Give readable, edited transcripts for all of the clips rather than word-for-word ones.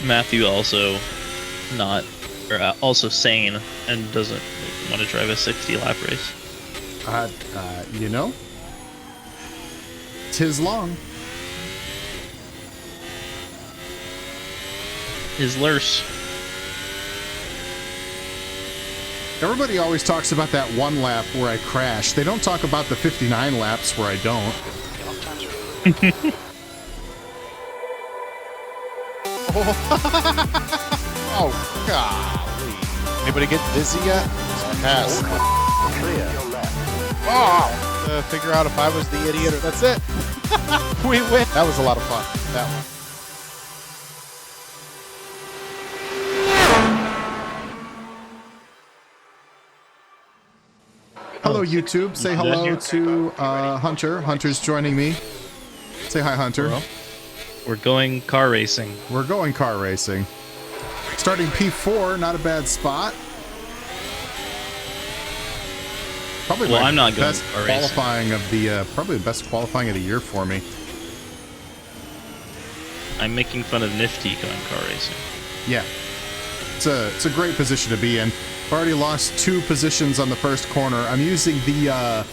Matthew also not, or also sane and doesn't want to drive a 60-lap race. You know, 'tis long. His lurse. Everybody always talks about that one lap where I crashed. They don't talk about the 59 laps where I don't. Oh, golly. Anybody get dizzy yet? Pass. Oh! Figure out if I was the idiot or that's it. We win. That was a lot of fun. That one. Hello, YouTube. Say hello to Hunter. Hunter's joining me. Say hi, Hunter. We're going car racing. We're going car racing. Starting P4, not a bad spot. Probably well, my I'm not going best car qualifying of the probably the best qualifying of the year for me. I'm making fun of Nifty going car racing. Yeah, it's a great position to be in. I've already lost 2 positions on the first corner. I'm using the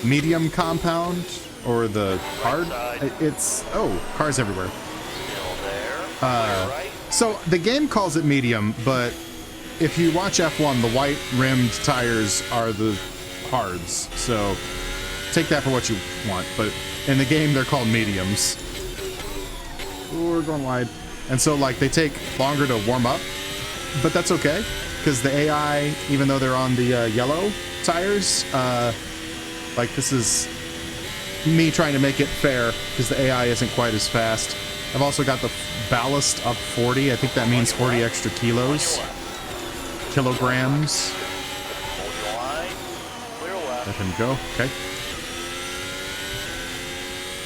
medium compound or the hard. It's cars everywhere. So the game calls it medium, but if you watch F1, the white rimmed tires are the hards. So take that for what you want. But in the game, they're called mediums. Ooh, we're going wide. And so like they take longer to warm up, but that's okay. Because the AI, even though they're on the yellow tires, like this is me trying to make it fair because the AI isn't quite as fast. I've also got the ballast up 40. I think that means 40 extra kilograms. Let him go. Okay.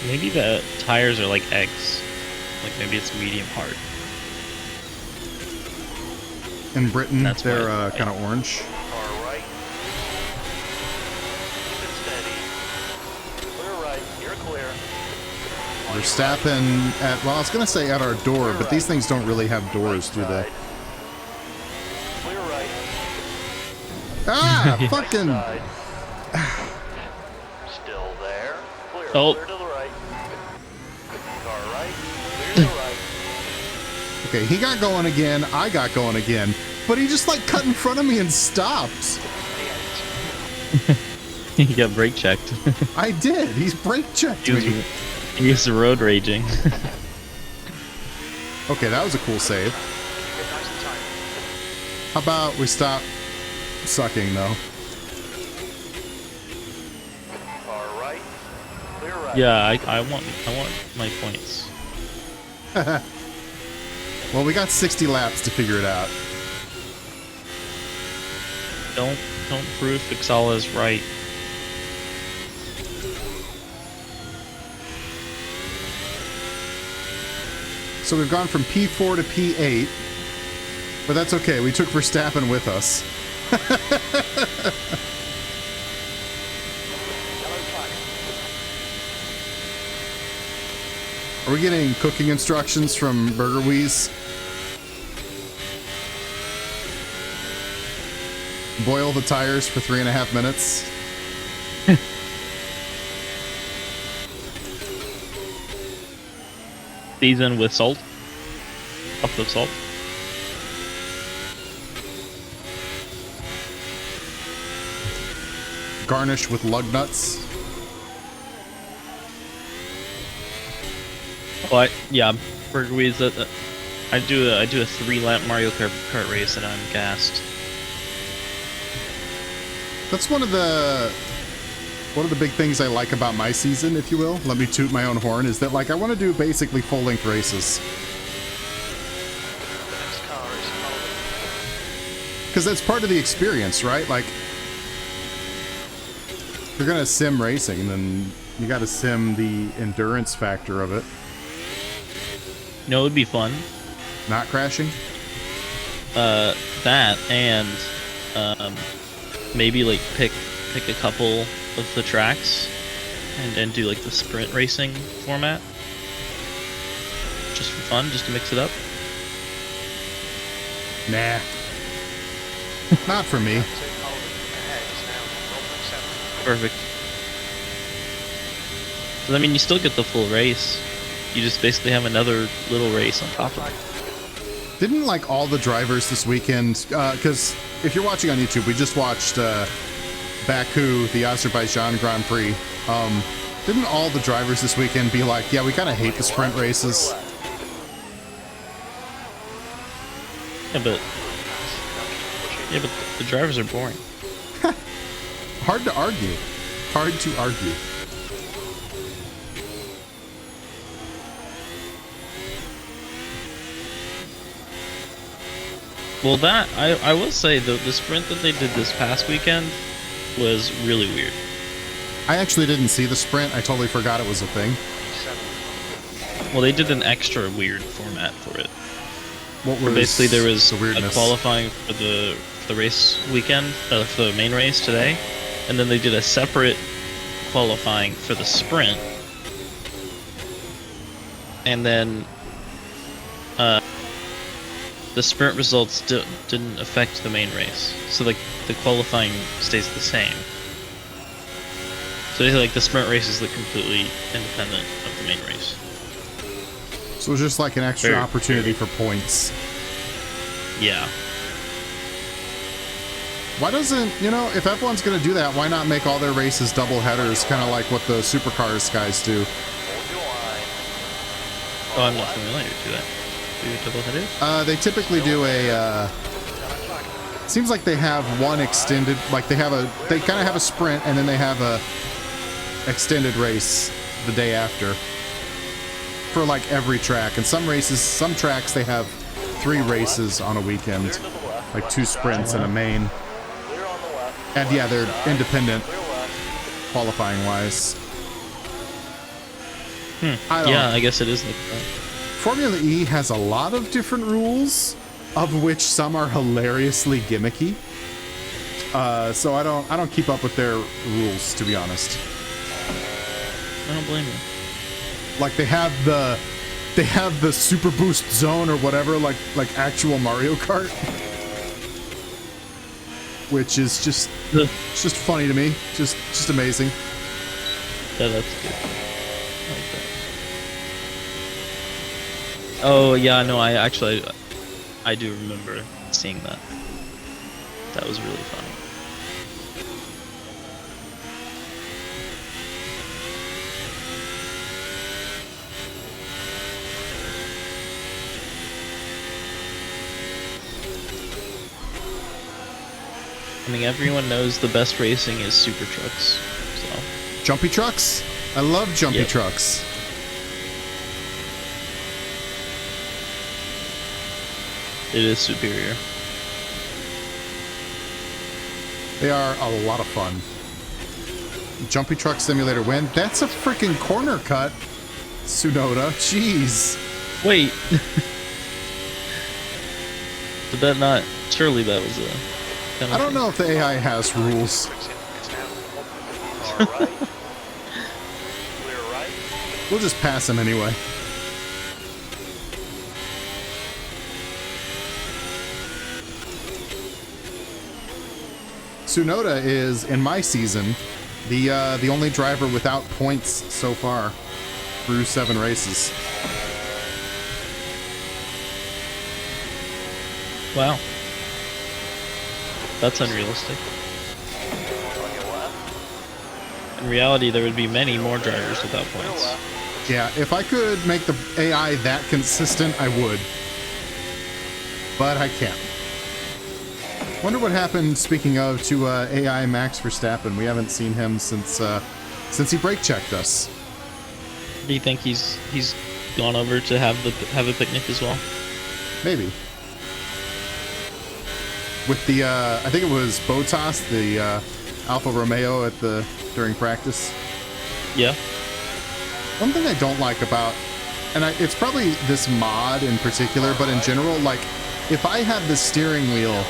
Maybe the tires are like eggs. Like maybe it's medium hard. In Britain, That's they're right. kind of orange. Verstappen at, well, I was going to say at our door, but these things don't really have doors, do they? Ah, fucking... Still there. Clear. Oh. Clear to the right. Car right. Clear to the right. Okay, he got going again, I got going again, but he just like cut in front of me and stopped. He got brake checked. I did, he's brake checked me. He was road raging. Okay, that was a cool save. How about we stop sucking though? Car right. Clear right. Yeah, I want my points. Well, we got 60 laps to figure it out. Don't prove Fixala's right. So we've gone from P4 to P8, but that's okay. We took Verstappen with us. Are we getting cooking instructions from Burger Wheeze? Boil the tires for 3.5 minutes. Season with salt. Cup of salt. Garnish with lug nuts. But yeah, Burger Wheeze. I do a 3-lap Mario Kart race and I'm gassed. That's one of the big things I like about my season, if you will. Let me toot my own horn. Is that like I want to do basically full-length races. Because that's part of the experience, right? Like, if you're gonna sim racing, then you got to sim the endurance factor of it. No, it would be fun. Not crashing. That and maybe like pick a couple of the tracks and do like the sprint racing format, just for fun, just to mix it up. Nah. Not for me. Perfect. So, I mean, you still get the full race. You just basically have another little race on top of it. Didn't like all the drivers this weekend, because if you're watching on YouTube, we just watched Baku, the Azerbaijan Grand Prix. Didn't all the drivers this weekend be like, yeah, we kind of hate the sprint races? Yeah, but the drivers are boring. Hard to argue. Hard to argue. Well, that I will say the sprint that they did this past weekend was really weird. I actually didn't see the sprint. I totally forgot it was a thing. Well, they did an extra weird format for it. What Where was basically there was the a weirdness? qualifying for the race weekend, for the main race today, and then they did a separate qualifying for the sprint, and then the sprint results didn't affect the main race, so like the qualifying stays the same. So like the sprint race is like completely independent of the main race. So it's just like an extra Very- opportunity for points. Yeah. Why doesn't, if F1's going to do that, why not make all their races double headers, kind of like what the supercars guys do? Oh, I'm not familiar to that. Do you double headers? They typically do a, seems like they have one extended, like they kind of have a sprint and then they have a extended race the day after for like every track. And some tracks they have 3 races on a weekend, like 2 sprints and a main. And yeah, they're independent qualifying wise. I guess it is like that. Formula E has a lot of different rules, of which some are hilariously gimmicky. So I don't keep up with their rules, to be honest. I don't blame you. Like they have the super boost zone or whatever, like actual Mario Kart, which is just it's just funny to me, just amazing. Yeah, that's good. I like that. Oh yeah, no, I do remember seeing that. That was really funny. I mean, everyone knows the best racing is super trucks, so. Jumpy trucks? I love jumpy Yep. trucks. It is superior. They are a lot of fun. Jumpy Truck Simulator win. That's a freaking corner cut, Tsunoda. Jeez. Wait. Did that not? Surely that was a penalty. I don't know if the AI has rules. We'll just pass him anyway. Tsunoda is, in my season, the only driver without points so far through 7 races. Wow. That's unrealistic. In reality, there would be many more drivers without points. Yeah, if I could make the AI that consistent, I would. But I can't. Wonder what happened, speaking of, to AI Max Verstappen. We haven't seen him since he brake checked us. Do you think he's gone over to have a picnic as well? Maybe. With the I think it was Bottas, the Alfa Romeo during practice. Yeah. One thing I don't like about, and it's probably this mod in particular, but in general, like if I have the steering wheel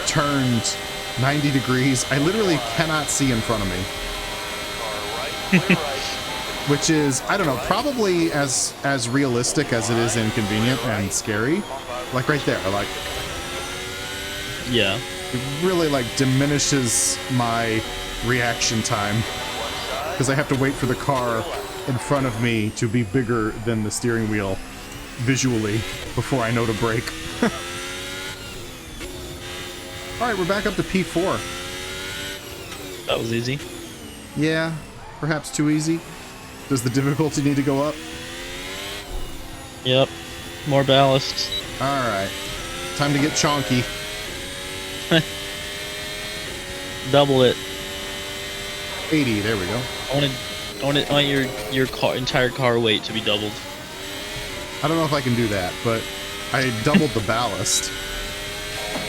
turned 90 degrees, I literally cannot see in front of me. Which is, I don't know, probably as realistic as it is inconvenient and scary. Like right there, like Yeah. It really like diminishes my reaction time because I have to wait for the car in front of me to be bigger than the steering wheel visually before I know to brake. All right, we're back up to P4. That was easy. Yeah, perhaps too easy. Does the difficulty need to go up? Yep. More ballast. All right, time to get chonky. Double it. 80, there we go. I want your entire car weight to be doubled. I don't know if I can do that, but I doubled the ballast.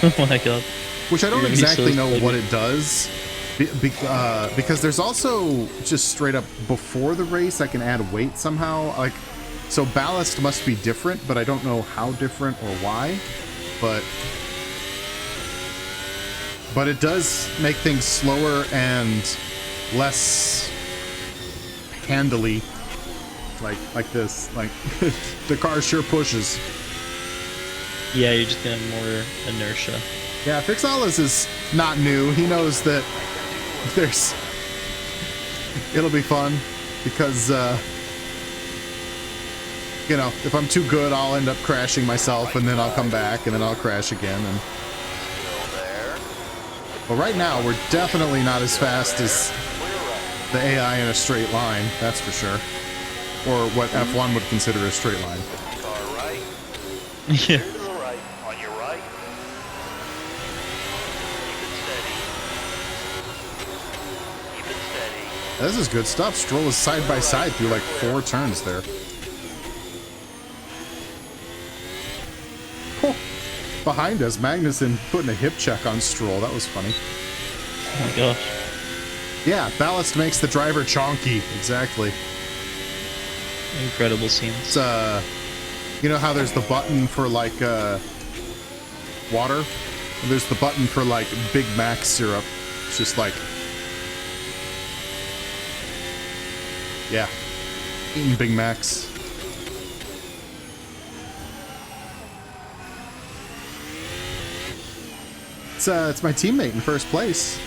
Oh my god. Which I don't You're gonna be exactly so know excited. what it does. Because there's also just straight up before the race, I can add weight somehow. Like, so ballast must be different, but I don't know how different or why. But it does make things slower and less handily. Like this. Like, the car sure pushes. Yeah, you're just gonna have more inertia. Yeah, Fixalis is not new. He knows that it'll be fun because, you know, if I'm too good, I'll end up crashing myself and then I'll come back and then I'll crash again. And well, right now we're definitely not as fast as the AI in a straight line. That's for sure. Or what F1 would consider a straight line. Car right. Yeah. To the right. On your right. Keep it steady. Keep it steady. This is good stuff. Stroll is side by side through like 4 turns there. Oh, behind us, Magnussen putting a hip check on Stroll. That was funny. Oh my gosh. Yeah, ballast makes the driver chonky. Exactly. Incredible scenes. It's, you know how there's the button for like water? And there's the button for like Big Mac syrup. It's just like, yeah, eating Big Macs. It's my teammate in first place.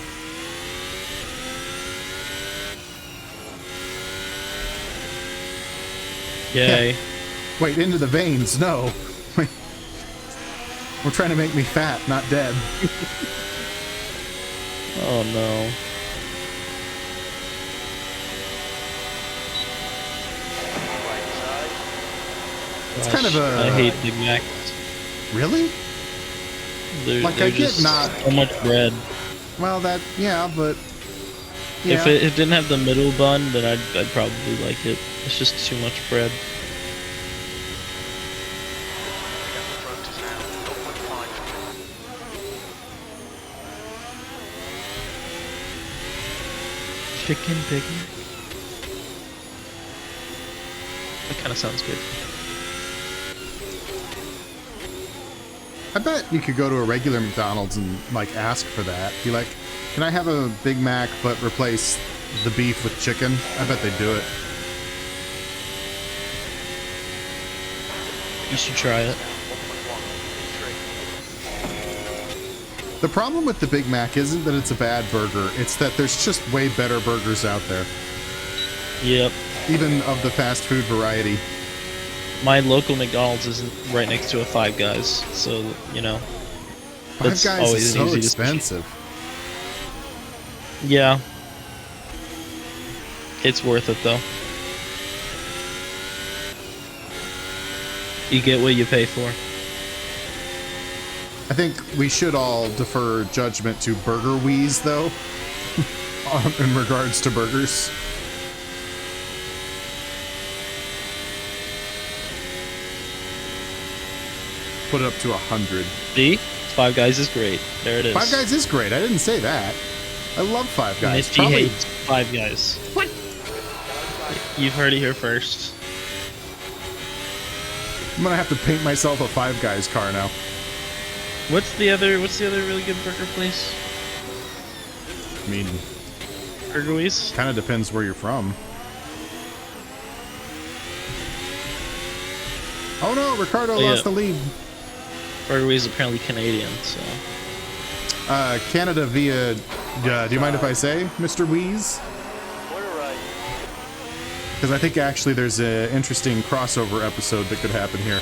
Yay. Wait, into the veins? No. We're trying to make me fat, not dead. Oh no. Right side. It's kind of a- I hate Big Macs. Really? Like, They're I get just not- so much bread. Well, that, yeah, but yeah. If it didn't have the middle bun, then I'd probably like it. It's just too much bread. Pick up the front is now 0.5. Chicken Big Mac? That kind of sounds good. I bet you could go to a regular McDonald's and like ask for that. Be like, can I have a Big Mac but replace the beef with chicken? I bet they'd do it. You should try it. 1.1. The problem with the Big Mac isn't that it's a bad burger, it's that there's just way better burgers out there, Yep. even of the fast food variety. My local McDonald's is right next to a Five Guys, so you know. Five That's Guys always is an so easy expensive. Yeah. It's worth it though. You get what you pay for. I think we should all defer judgment to Burger Wheeze, though, in regards to burgers. Put it up to 100. See? Five Guys is great. There it is. Five Guys is great. I didn't say that. I love Five Guys. Nifty Probably, hates Five Guys. What? You've heard it here first. I'm gonna have to paint myself a Five Guys car now. What's the other really good burger place? I mean, Burgerwees? kind of depends where you're from. Oh no, Ricardo Oh, yeah. lost the lead. Burgerwees is apparently Canadian, so Canada via. Do you mind if I say, Mr. Wheeze? Clear right. Because I think actually there's an interesting crossover episode that could happen here.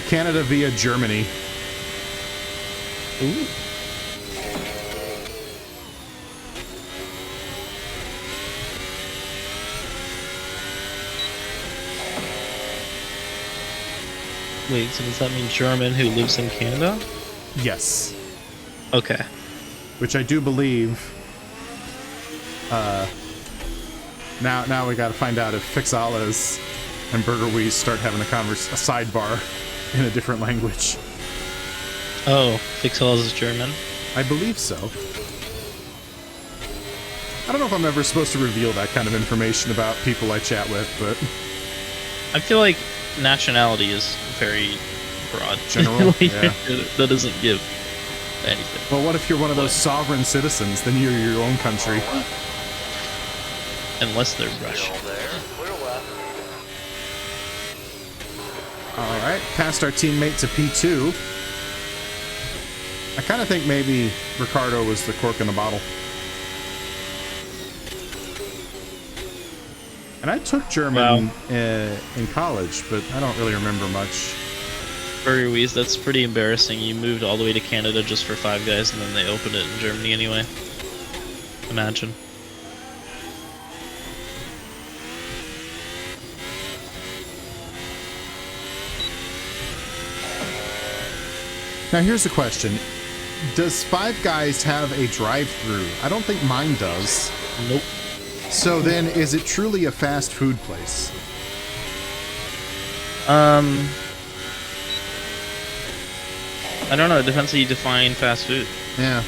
Canada via Germany. Ooh. Wait, so does that mean German who lives in Canada? Yes. Okay. Which I do believe. Now we got to find out if Fixalas and Burger Wheeze start having a sidebar in a different language. Oh, Fixalas is German? I believe so. I don't know if I'm ever supposed to reveal that kind of information about people I chat with, but... I feel like nationality is very broad. General? Like, Yeah. That doesn't give anything. Well, what if you're one of those sovereign citizens? Then you're your own country. Unless they're Russian. Still there. Clear left. Alright, passed our teammate to P2. I kind of think maybe Ricardo was the cork in the bottle. And I took German in college, but I don't really remember much. Burger Wheeze, that's pretty embarrassing. You moved all the way to Canada just for Five Guys, and then they opened it in Germany anyway. Imagine. Now here's the question. Does Five Guys have a drive-thru? I don't think mine does. Nope. So then, is it truly a fast food place? I don't know. It depends how you define fast food. Yeah.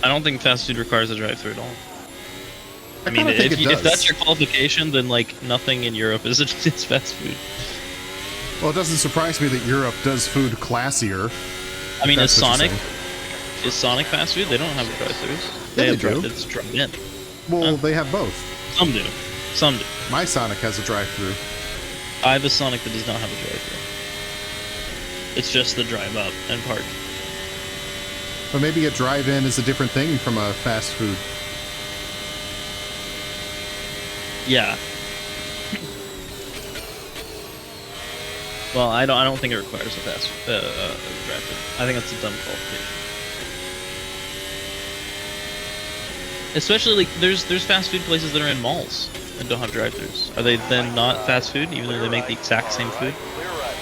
I don't think fast food requires a drive-thru at all. I mean, kinda think it if that's does. your qualification, then like nothing in Europe is it's fast food. Well, it doesn't surprise me that Europe does food classier. I mean, is That's what you're Sonic saying. is Sonic fast food? They don't have drive-thrus. Yeah, have they do. It's drive-in. Well, they have both. Some do. Some do. My Sonic has a drive-thru. I have a Sonic that does not have a drive-thru. It's just the drive up and park. But maybe a drive-in is a different thing from a fast food. Yeah. Well, I don't think it requires a fast drive-thru. I think that's a dumb qualification. Especially like there's fast food places that are in malls and don't have drive-thrus. Are they then not fast food, even though they make the exact same food? Clear right.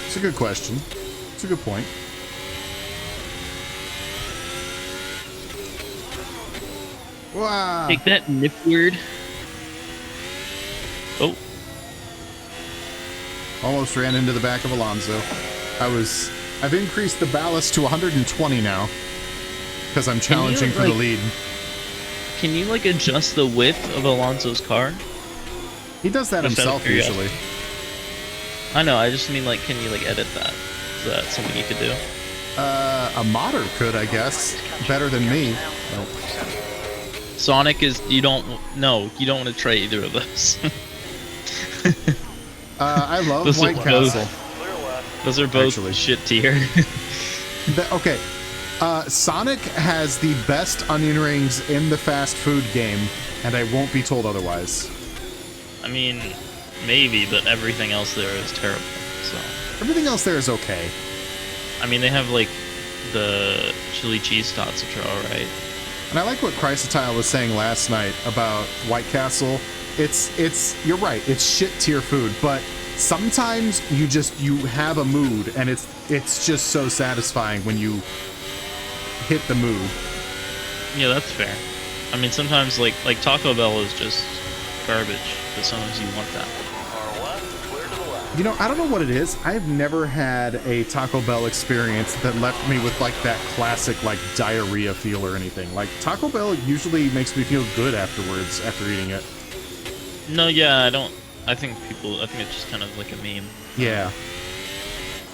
It's a good question. It's a good point. Wow. Take that, nipward. Oh, Almost ran into the back of Alonso. I've increased the ballast to 120 now. Because I'm challenging for the lead. can you like adjust the width of Alonso's car? He does that Just out of himself usually. curiosity. I know, I just mean like, can you like edit that? Is that something you could do? A modder could, I guess. Better than me. Nope. Sonic is, you don't want to try either of those. I love Those are White Castle. Clear left. Those are both Actually. shit tier. Okay. Sonic has the best onion rings in the fast food game, and I won't be told otherwise. I mean, maybe, but everything else there is terrible. So, Everything else there is okay. I mean, they have like the chili cheese tots, which are all right. And I like what Chrysotile was saying last night about White Castle. You're right, it's shit tier food, but sometimes you have a mood, and it's just so satisfying when you hit the mood. Yeah, that's fair. I mean, sometimes like Taco Bell is just garbage, but sometimes you want that. Car left. Clear to the left. You know, I don't know what it is. I've never had a Taco Bell experience that left me with like that classic like diarrhea feel or anything. Like Taco Bell usually makes me feel good afterwards after eating it. No, yeah, I think it's just kind of like a meme. Yeah.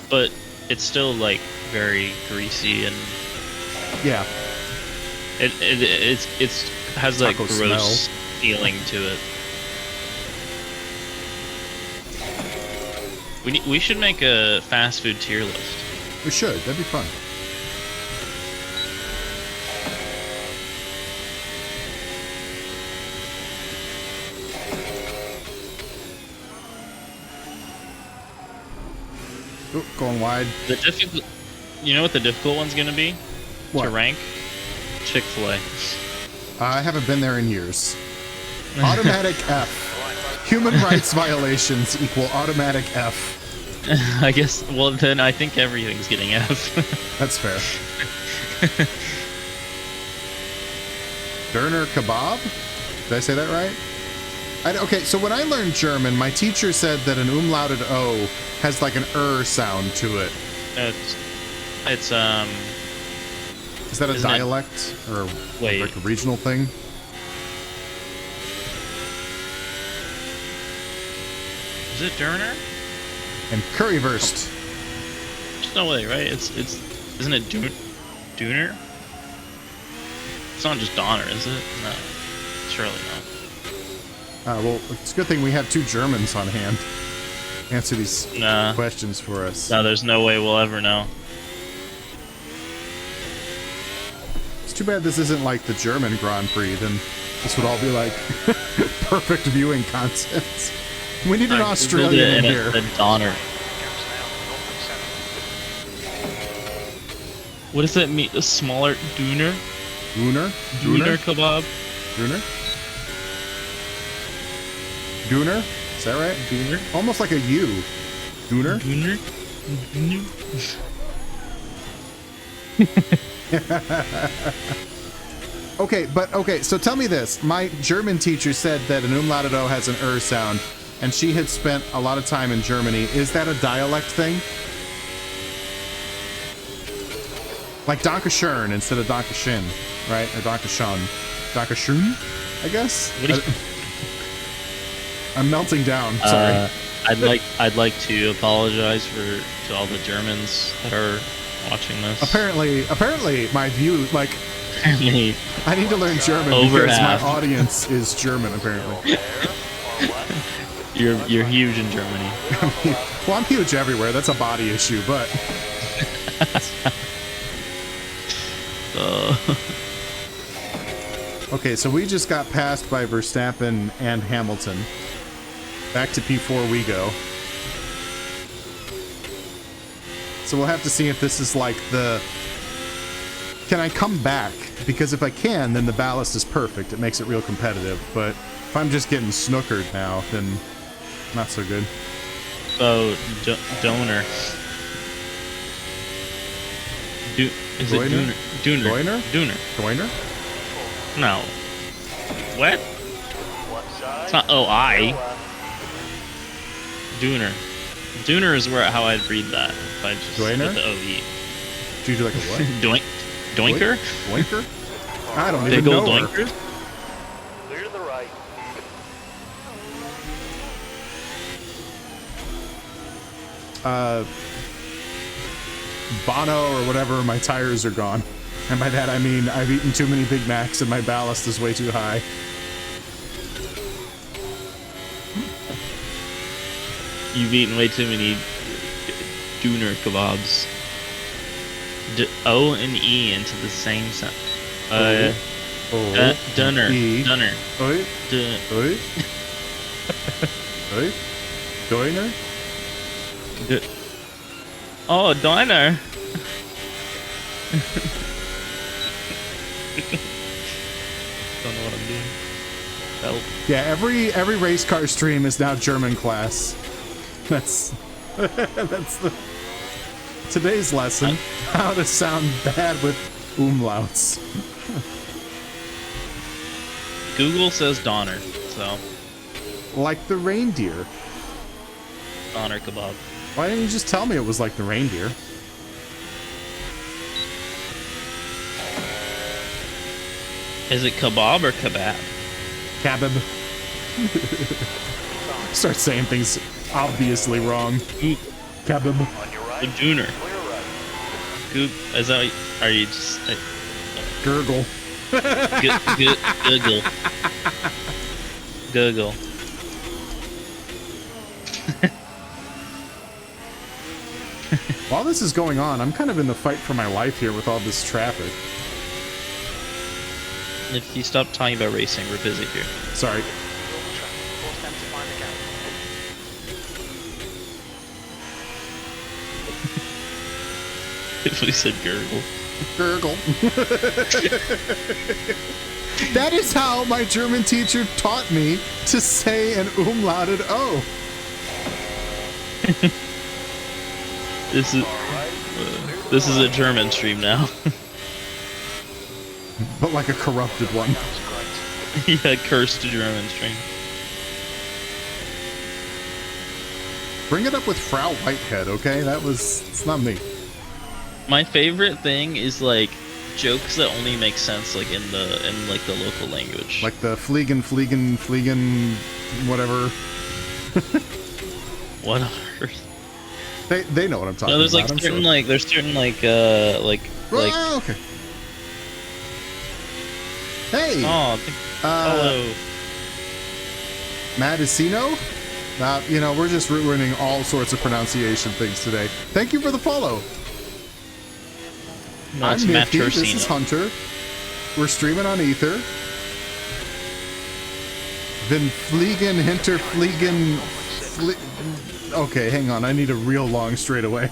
But it's still like very greasy and Yeah. it has that Taco gross feeling to it. We should make a fast food tier list. We should. That'd be fun. Ooh, going wide. The difficult. You know what the difficult one's gonna be? What? To rank? Chick-fil-A. I haven't been there in years. Automatic F. Human rights violations equal automatic F. I guess. Well, then I think everything's getting F. That's fair. Döner kebab? Did I say that right? Okay, so when I learned German, my teacher said that an umlauted O has like an sound to it. It's Is that a Isn't dialect or Wait. like a regional thing? Is it Döner? And currywurst. There's no way, right? Isn't it Döner? It's not just Donner, is it? No, surely not. Well, it's a good thing we have two Germans on hand. Answer these Nah. questions for us. No, there's no way we'll ever know. It's too bad this isn't like the German Grand Prix. Then this would all be like perfect viewing content. We need an Australian in here. A Donner. What does that mean? A smaller Döner? Döner? Döner kebab? Döner? Döner? Is that right? Döner? Almost like a U. Döner? Döner? Okay, so tell me this. My German teacher said that an umlauted O has an sound, and she had spent a lot of time in Germany. Is that a dialect thing? Like Dankeschön instead of Dankeschön, right? Or Dankeschön. Dankeschön, I guess? What do you... I'm melting down, sorry. I'd like to apologize to all the Germans that are watching this. Apparently my view, like, Apparently, I need to learn German Over because half. my audience is German, apparently. you're huge in Germany. Well, I'm huge everywhere. That's a body issue, but... Okay, so we just got passed by Verstappen and Hamilton. Back to P4 we go. So we'll have to see if this is like the... Can I come back? Because if I can, then the ballast is perfect. It makes it real competitive. But if I'm just getting snookered now, then not so good. Oh, Donor. Is it Doiner? Döner? Doiner? Döner. Doiner? No. What? It's not O-I. Döner. Döner is how I'd read that if I just Doiner? put the O-E. Do you do like a what? Doinker? Doinker? I don't even Big know old her. doinker? Clear to the right. Bono or whatever, my tires are gone. And by that I mean I've eaten too many Big Macs and my ballast is way too high. You've eaten way too many Döner kebabs. O and E into the same sentence. Döner. E. Döner. Oi, oi, oi, Doiner? Oh, diner. Don't know what I'm doing. Help. Yeah, every race car stream is now German class. That's the today's lesson. How to sound bad with umlauts. Google says Donner, so Like the reindeer. Donner kebab. Why didn't you just tell me it was like the reindeer? Is it kebab or kebab? Kebab. Start saying things obviously wrong. Kebab. On your right. The Döner. Clear right. Is that? Are you just Gurgle. Google? Google. While this is going on, I'm kind of in the fight for my life here with all this traffic. If you stop talking about racing, we're busy here. Sorry. Force them to find the gap. If we said gurgle. Gurgle. That is how my German teacher taught me to say an umlauted O. This is a German stream now. But like a corrupted one. Yeah, cursed German stream. Bring it up with Frau Whitehead, okay? It's not me. My favorite thing is like jokes that only make sense like in the local language. Like the fliegen, whatever. What on earth? They know what I'm talking No, there's about. like I'm certain sure. like there's certain like Oh, okay. Hey. oh hello. Madisino? You know, we're just ruining all sorts of pronunciation things today. Thank you for the follow. No, it's I'm Nifty. Matt This is Torsino. Hunter. We're streaming on Ether. Then Fliegen, Hinterfliegen. Okay, hang on. I need a real long straightaway.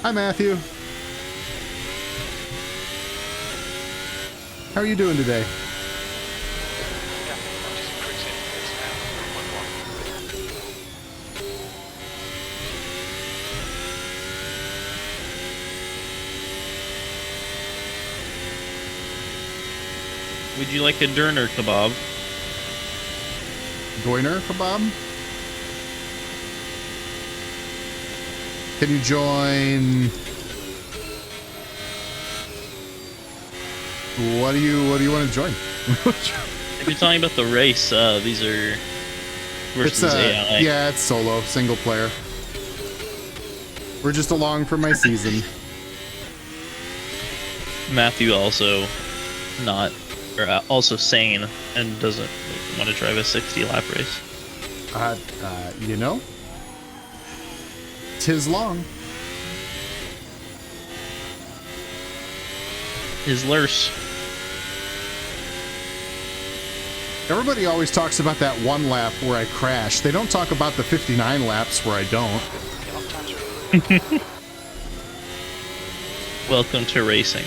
Hi, Matthew. How are you doing today? Would you like a Durner kebab? Doiner kebab? Can you join? What do you want to join? If you're talking about the race, these are versus AI. Yeah, it's solo, single player. We're just along for my season. Matthew also also sane and doesn't want to drive a 60 lap race. You know, 'tis long. His lurse. Everybody always talks about that one lap where I crash. They don't talk about the 59 laps where I don't. Welcome to racing.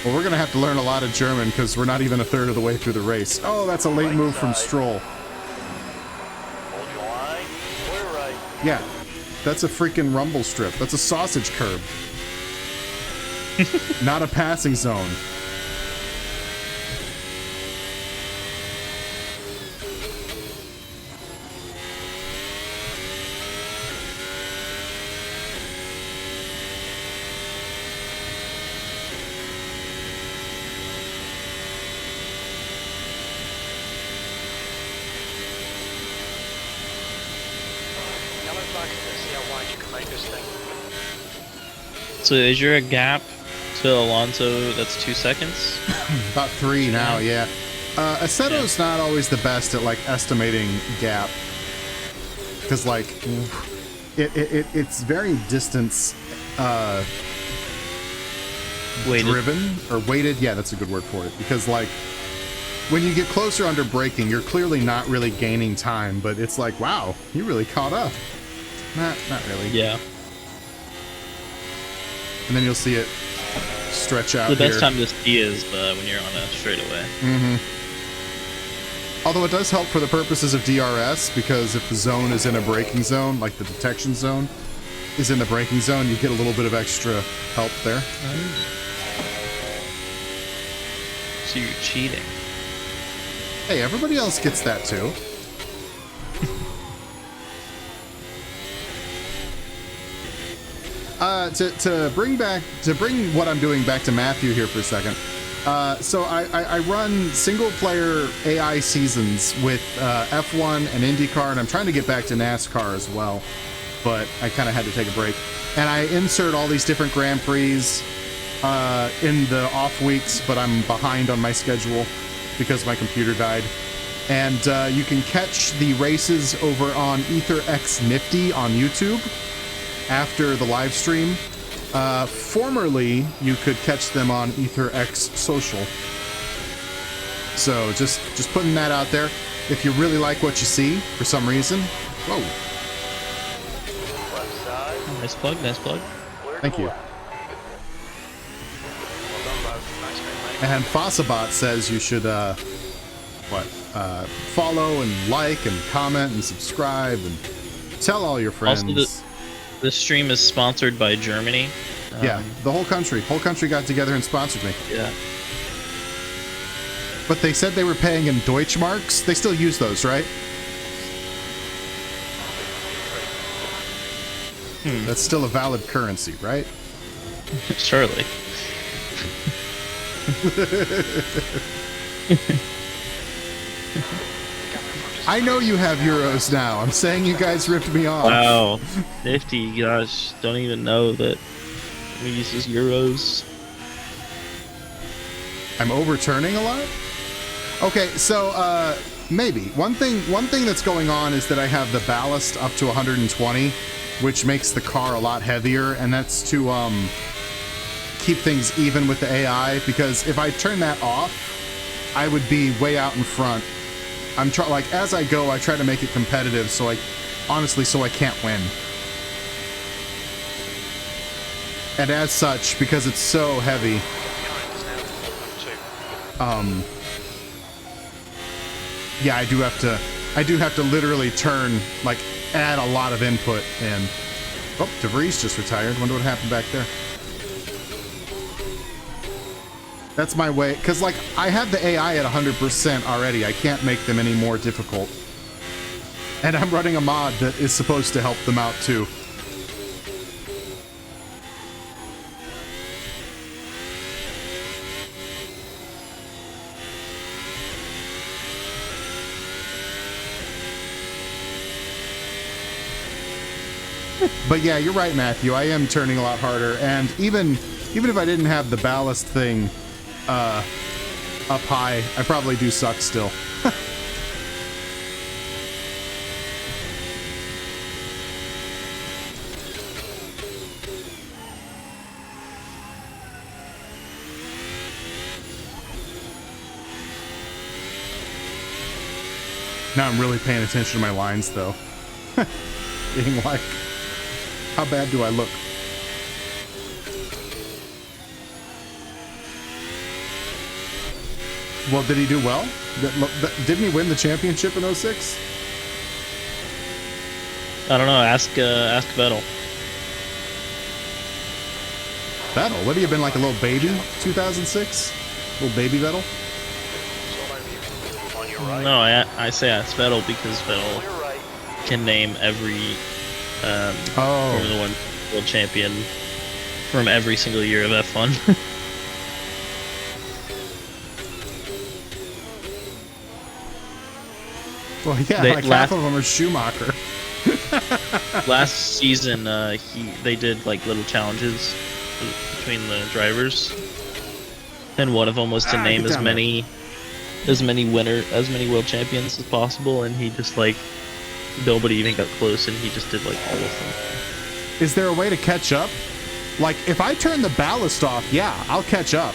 Well, we're gonna have to learn a lot of German because we're not even a third of the way through the race. Oh, that's a late move from Stroll. Hold your line. Clear right. Yeah, that's a freaking rumble strip. That's a sausage curb. Not a passing zone. Yellow flag. Let's see how wide you can make this thing. So is there a gap to Alonso that's 2 seconds? About 3 now, yeah. Assetto's not always the best at like estimating gap, because like it's very distance Weighted. driven or weighted. Yeah, that's a good word for it. Because like when you get closer under braking, you're clearly not really gaining time, but it's like, wow, you really caught up. Not really. Yeah. And then you'll see it stretch out. The best here. time to see is when you're on a straightaway. Although it does help for the purposes of DRS, because if the zone is in a braking zone, like the detection zone is in the braking zone, you get a little bit of extra help there. So you're cheating. Hey, everybody else gets that too. To bring what I'm doing back to Matthew here for a second. So I run single player AI seasons with F1 and IndyCar, and I'm trying to get back to NASCAR as well, but I kind of had to take a break. And I insert all these different Grand Prix in the off weeks, but I'm behind on my schedule. because my computer died. And you can catch the races over on ETHERx Nifty on YouTube after the live stream. Formerly, you could catch them on ETHERxSOCIal. So just putting that out there. If you really like what you see for some reason, whoa. Left side. Nice plug, nice plug. Clear to Thank the you. left. Well done, bud. Nice mate, mate. And Fossabot says you should follow and like and comment and subscribe and tell all your friends. Also, this stream is sponsored by Germany. Yeah, the whole country got together and sponsored me. Yeah. But they said they were paying in Deutschmarks. They still use those, right? That's still a valid currency, right? Surely. I know you have euros now. I'm saying you guys ripped me off. Wow. Nifty, gosh, don't even know that we use this euros. I'm overturning a lot? Okay, so maybe. One thing that's going on is that I have the ballast up to 120, which makes the car a lot heavier, and that's to keep things even with the AI, because if I turn that off, I would be way out in front. Like as I go, I try to make it competitive, so I can't win. And as such, because it's so heavy, yeah, I do have to literally turn, like, add a lot of input in. Oh, DeVries just retired. Wonder what happened back there. That's my way, because, like, I have the AI at 100% already. I can't make them any more difficult. And I'm running a mod that is supposed to help them out, too. But yeah, you're right, Matthew. I am turning a lot harder, and even if I didn't have the ballast thing up high, I probably do suck still. Now I'm really paying attention to my lines, though. Being like, how bad do I look? Well, did he do well? Didn't he win the championship in 06? I don't know. Ask Vettel. Vettel? Would he have been like a little baby? 2006? Little baby Vettel? On your right. No, I say ask Vettel because Vettel Clear right. can name every Formula 1 world champion from every single year of F1. Well, yeah, half of them are Schumacher. Last season, they did like little challenges between the drivers, and one of them was to name as many world champions as possible, and he just like nobody even got close, and he just did like all of them. Is there a way to catch up? Like, if I turn the ballast off, yeah, I'll catch up.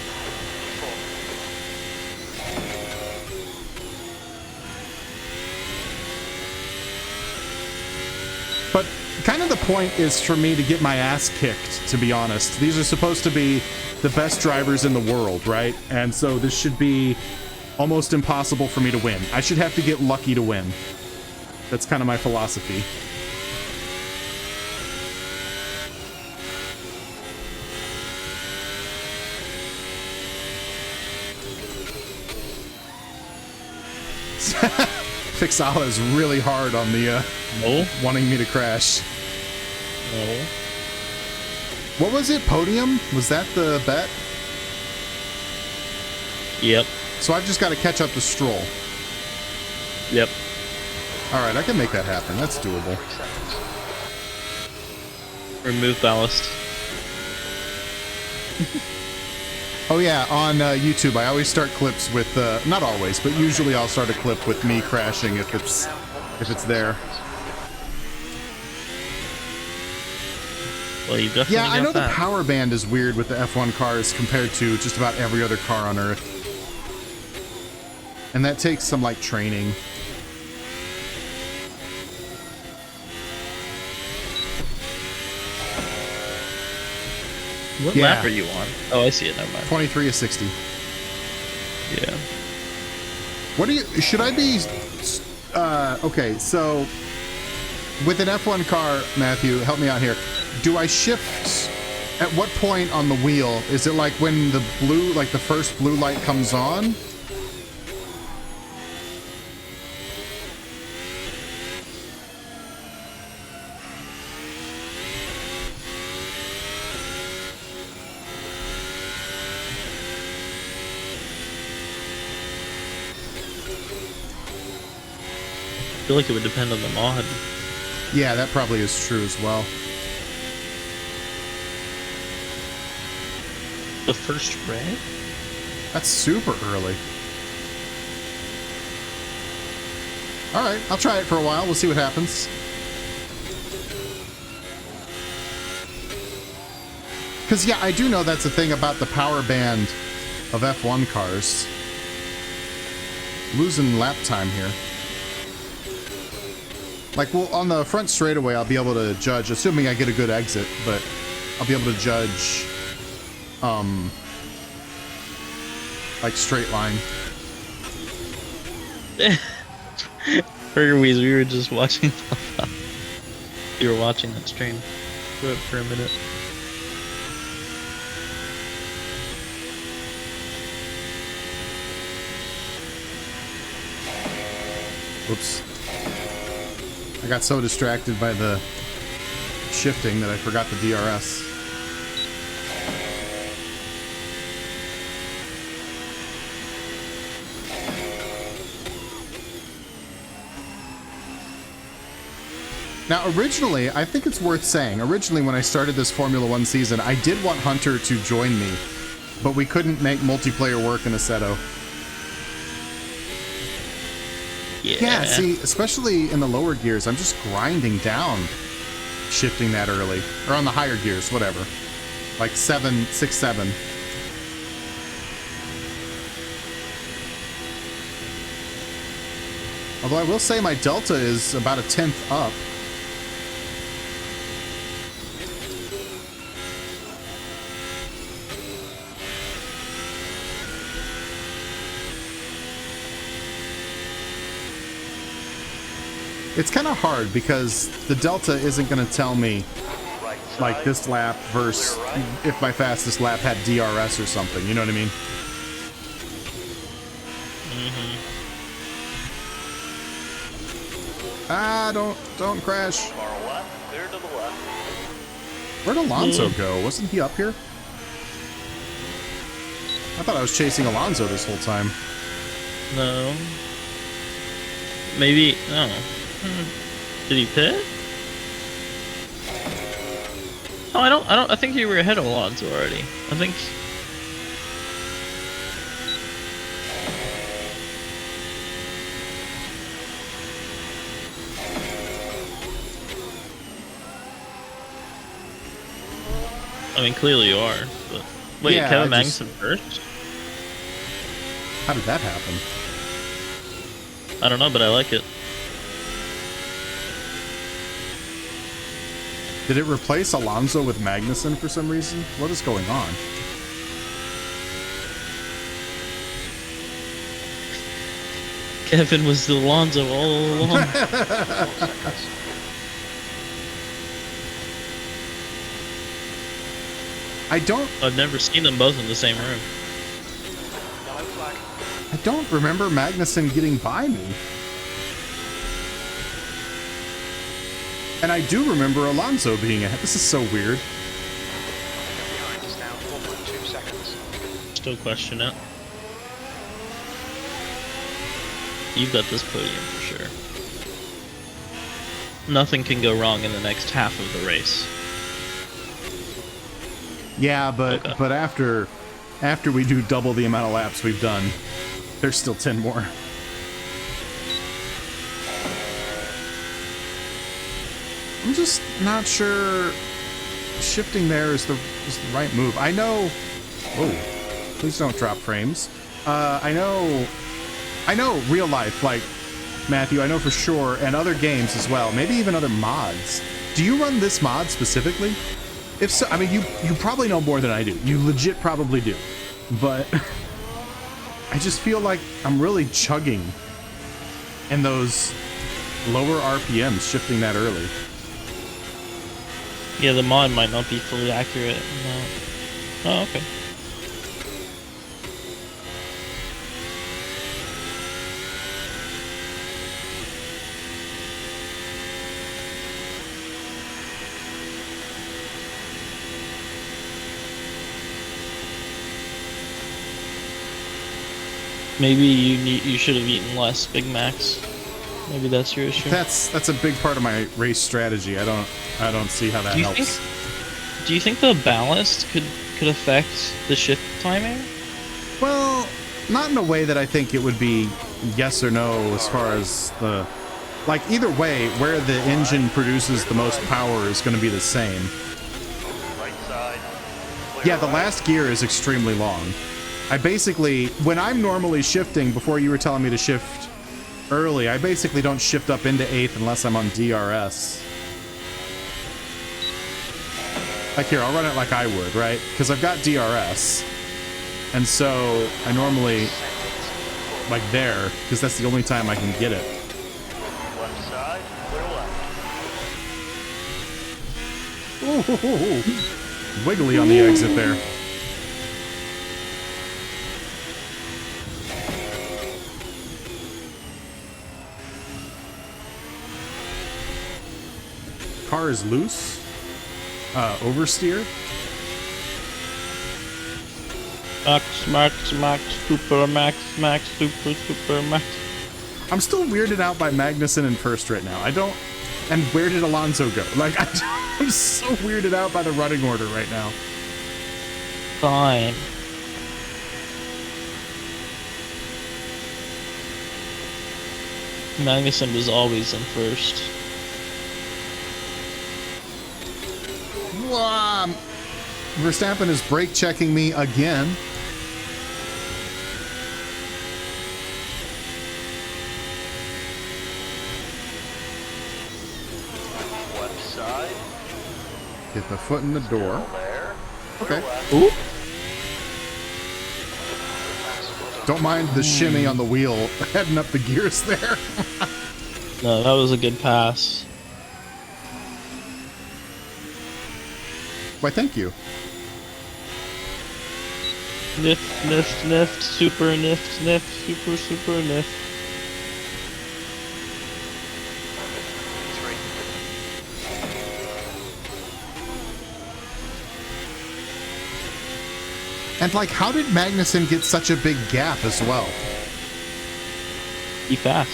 But kind of the point is for me to get my ass kicked, to be honest. These are supposed to be the best drivers in the world, right? And so this should be almost impossible for me to win. I should have to get lucky to win. That's kind of my philosophy. Fixala is really hard on the wanting me to crash. No. What was it? Podium? Was that the bet? Yep. So I've just got to catch up to Stroll. Yep. All right, I can make that happen. That's doable. Remove ballast. Oh yeah, on YouTube, I always start clips with not always, but usually I'll start a clip with me crashing if it's there. Well, you definitely Yeah, I know got the power band is weird with the F1 cars compared to just about every other car on Earth, and that takes some like training. What lap are you on? Oh, I see it. Never mind. 23 of 60. Yeah. What do you? Should I be? Okay, so with an F1 car, Matthew, help me out here. Do I shift? At what point on the wheel? Is it like when the blue, like the first blue light comes on? I feel like it would depend on the mod. Yeah, that probably is true as well. The first red? That's super early. All right, I'll try it for a while. We'll see what happens. Because, yeah, I do know that's the thing about the power band of F1 cars. Losing lap time here. Like, well, on the front straightaway, I'll be able to judge, assuming I get a good exit, but I'll be able to judge, like, straight line. Burger Weeze, we were just watching. You were watching that stream for a minute. Oops. I got so distracted by the shifting that I forgot the DRS. Now, originally, I think it's worth saying, originally when I started this Formula 1 season, I did want Hunter to join me, but we couldn't make multiplayer work in Assetto. Yeah, see, especially in the lower gears, I'm just grinding down shifting that early. Or on the higher gears, whatever. Like 7, 6, 7. Although I will say my delta is about a 10th up. It's kind of hard because the delta isn't going to tell me like this lap versus if my fastest lap had DRS or something, you know what I mean? Ah, don't crash. Where'd Alonso go? Wasn't he up here? I thought I was chasing Alonso this whole time. No. Maybe, no. Did he pit? No, I think you were ahead of Alonso already. I think. I mean, clearly you are, but wait, Yeah, Kevin Magnussen first? How did that happen? I don't know, but I like it. Did it replace Alonso with Magnussen for some reason? What is going on? Kevin was Alonso all along. I've never seen them both in the same room. I don't remember Magnussen getting by me. And I do remember Alonso being ahead. This is so weird. Still question it. You've got this podium for sure. Nothing can go wrong in the next half of the race. Yeah, but Okay. but after after we do double the amount of laps we've done, there's still 10 more. I'm just not sure shifting there is the right move. I know... Whoa. Please don't drop frames. I know real life, like, Matthew, I know for sure, and other games as well, maybe even other mods. Do you run this mod specifically? If so, I mean, you probably know more than I do. You legit probably do. But I just feel like I'm really chugging in those lower RPMs shifting that early. Yeah, the mod might not be fully accurate. No. Oh, okay. Maybe you should have eaten less Big Macs. Maybe that's your issue. That's a big part of my race strategy. I don't see how that helps. Do you think the ballast could affect the shift timing? Well, not in a way that I think it would be yes or no as far as the... Like, either way, where the engine produces the most power is going to be the same. Right side. Yeah, the last gear is extremely long. I basically, when I'm normally shifting, before you were telling me to shift early, I basically don't shift up into 8th unless I'm on DRS. Like here, I'll run it like I would, right? Because I've got DRS. And so I normally, like there, because that's the only time I can get it. Left side, clear left. Ooh, wiggly on the exit there. Car is loose. Oversteer. Max, super, max, super, max. I'm still weirded out by Magnussen in first right now. I don't... And where did Alonso go? Like, I'm so weirded out by the running order right now. Fine. Magnussen was always in first. Verstappen is brake checking me again. Left side. Get the foot in the door. There. Okay. Ooh. Don't mind the shimmy on the wheel heading up the gears there. No, that was a good pass. Why, thank you. Nift, super, super, nift. And, like, how did Magnussen get such a big gap as well? Be fast.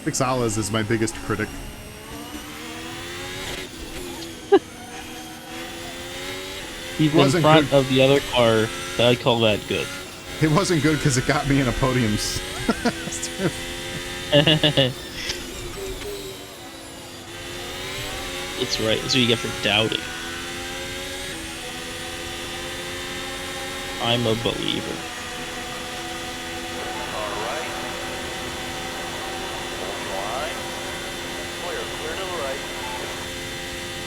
Ixalas is my biggest critic. He's in front of the other car. I call that good. It wasn't good because it got me in a podium. It's right. That's what you get for doubting. I'm a believer. All right. Line. Clear to the right.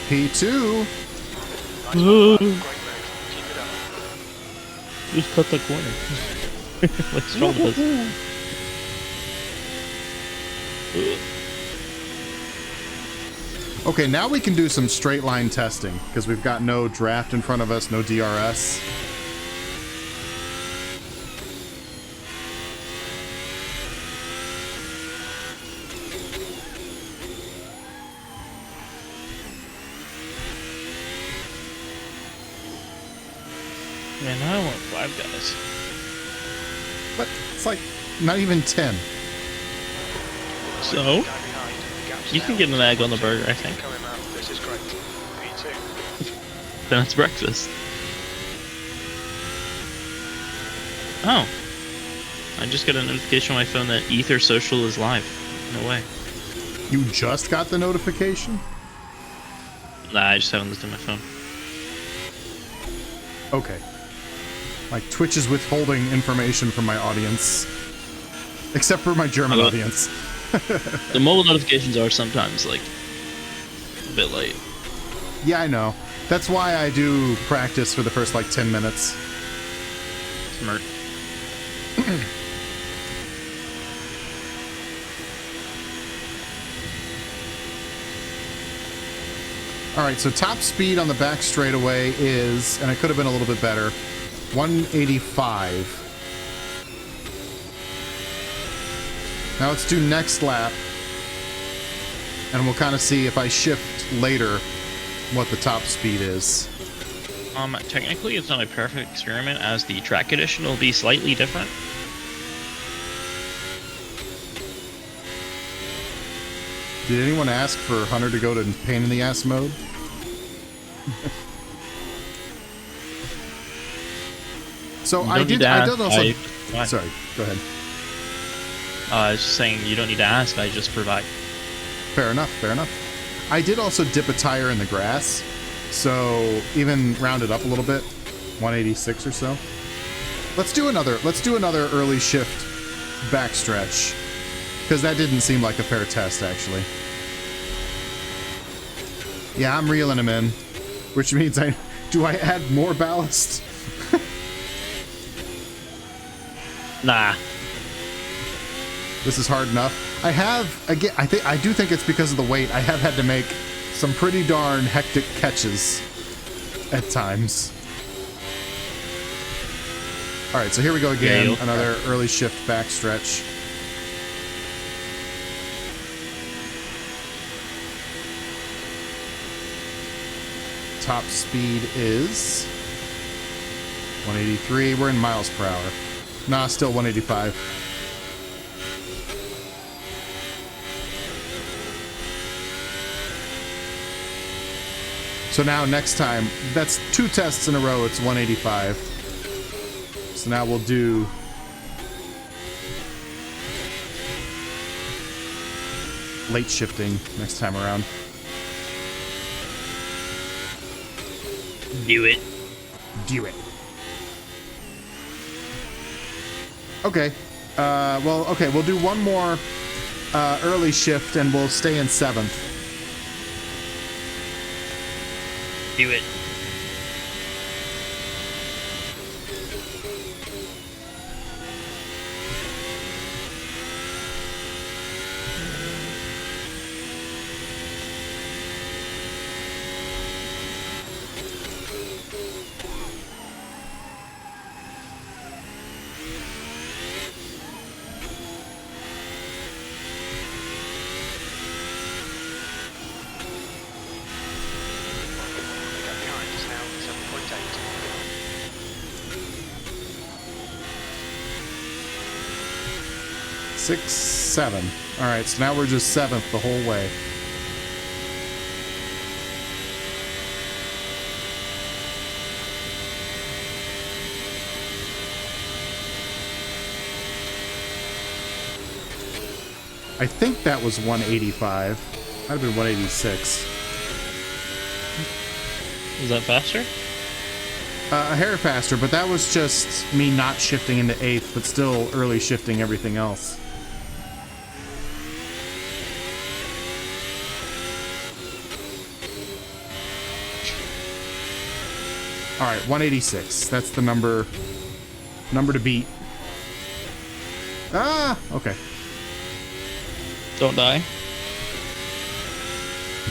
P2. Keep it up. Just cut the corner. What's wrong with this? Okay, now we can do some straight line testing because we've got no draft in front of us, no DRS. Man, I want 5 guys. But it's like not even 10. So, you can get an egg on the burger, I think. Coming out. This is great. P2. Then it's breakfast. Oh. I just got a notification on my phone that ETHERxSOCIAL is live. No way. You just got the notification? Nah, I just haven't looked at my phone. Okay. Like, Twitch is withholding information from my audience. Except for my German audience. The mobile notifications are sometimes, like, a bit late. Yeah, I know. That's why I do practice for the first, like, 10 minutes. Smart. Alright, so top speed on the back straightaway is, and it could have been a little bit better, 185. Now let's do next lap, and we'll kind of see if I shift later what the top speed is. Technically it's not a perfect experiment, as the track condition will be slightly different. Did anyone ask for Hunter to go to pain in the ass mode? So I did also. Sorry, go ahead. I was just saying you don't need to ask. I just provide. Fair enough. Fair enough. I did also dip a tire in the grass, so even round it up a little bit, 186 or so. Let's do another early shift backstretch, because that didn't seem like a fair test actually. Yeah, I'm reeling him in, which means do I add more ballast? Nah. This is hard enough. I do think it's because of the weight. I have had to make some pretty darn hectic catches at times. All right, so here we go again. Yeah, another early shift backstretch. Top speed is 183. We're in miles per hour. Nah, still 185. So now next time, that's 2 tests in a row, it's 185. So now we'll do late shifting next time around. Do it. Do it. Okay. Okay, we'll do one more early shift and we'll stay in 7th. Do it. Current is now 7.8. 6, 7. All right, so now we're just 7th the whole way. I think that was 185. Might have been 186. Is that faster? A hair faster, but that was just me not shifting into 8th, but still early shifting everything else. All right, 186. That's the number to beat. Ah, okay. Don't die.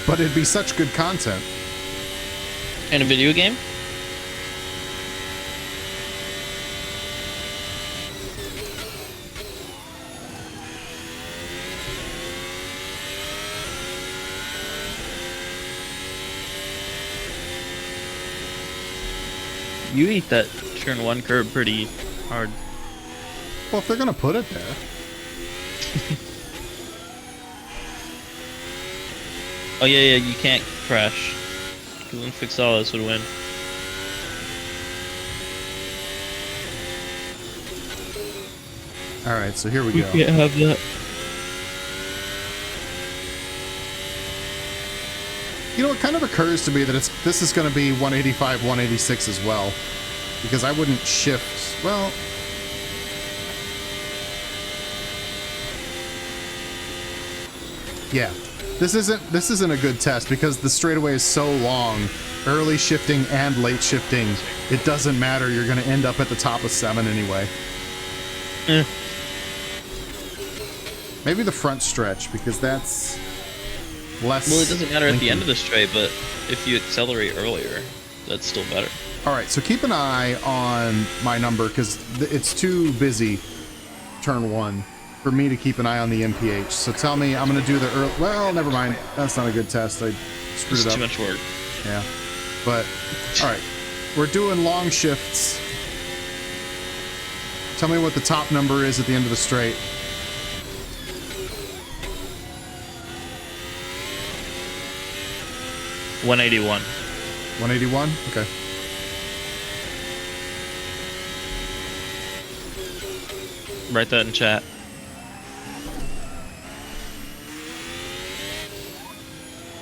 But it'd be such good content. In a video game? You eat that turn 1 curb pretty hard. Well, if they're gonna put it there. Oh yeah, you can't crash. Because Fixalis would win. All right, so here we We go. can't have that. You know, it kind of occurs to me that this is going to be 185, 186 as well, because I wouldn't shift. Well, yeah, this isn't a good test because the straightaway is so long. Early shifting and late shifting, it doesn't matter. You're going to end up at the top of 7 anyway. Maybe the front stretch, because that's less. Well, it doesn't matter at the linky. end of the straight, but if you accelerate earlier, that's still better. All right, so keep an eye on my number because it's too busy, turn 1, for me to keep an eye on the MPH. So tell me, I'm going to do the early. Well, never mind. That's not a good test. I screwed It's it up. too much work. Yeah. But, all right, we're doing long shifts. Tell me what the top number is at the end of the straight. $181. 181? Okay. Write that in chat.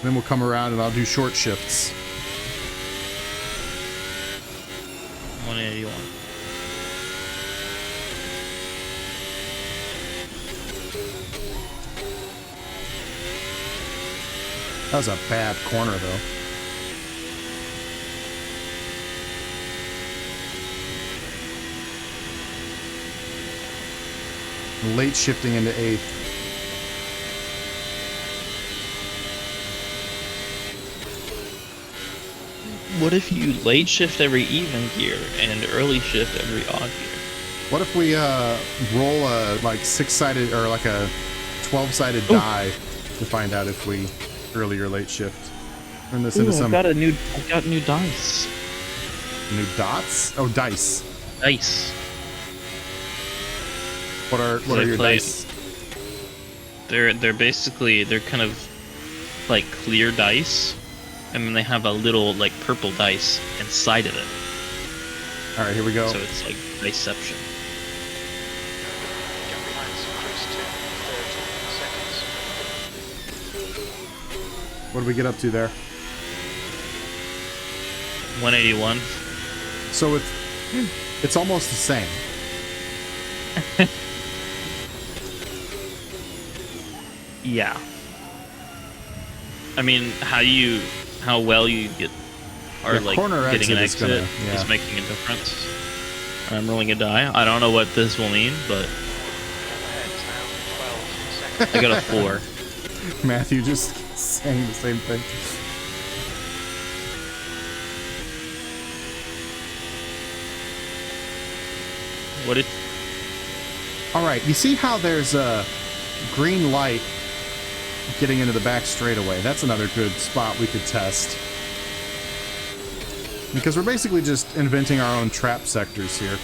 Then we'll come around and I'll do short shifts. 181. That was a bad corner, though. Late shifting into 8th. What if you late shift every even gear and early shift every odd gear? What if we roll a like 6-sided or like a 12-sided die to find out if we early or late shift? Turn this into some I've got new dice. new dots. Oh, dice. Dice. What are your dice? They're basically kind of like clear dice, and then they have a little like purple dice inside of it. All right, here we go. So it's like diceception. Get behind some cruise to 30 seconds. What do we get up to there? 181. So it's almost the same. Yeah. I mean, how well you get, or Yeah, like corner getting an exit exit is gonna- yeah. is making a difference. I'm rolling a die. I don't know what this will mean, but Heads now, 12 seconds. I got a 4. Matthew just saying the same thing. What if? All right, you see how there's a green light getting into the back straightaway? That's another good spot we could test. Because we're basically just inventing our own trap sectors here.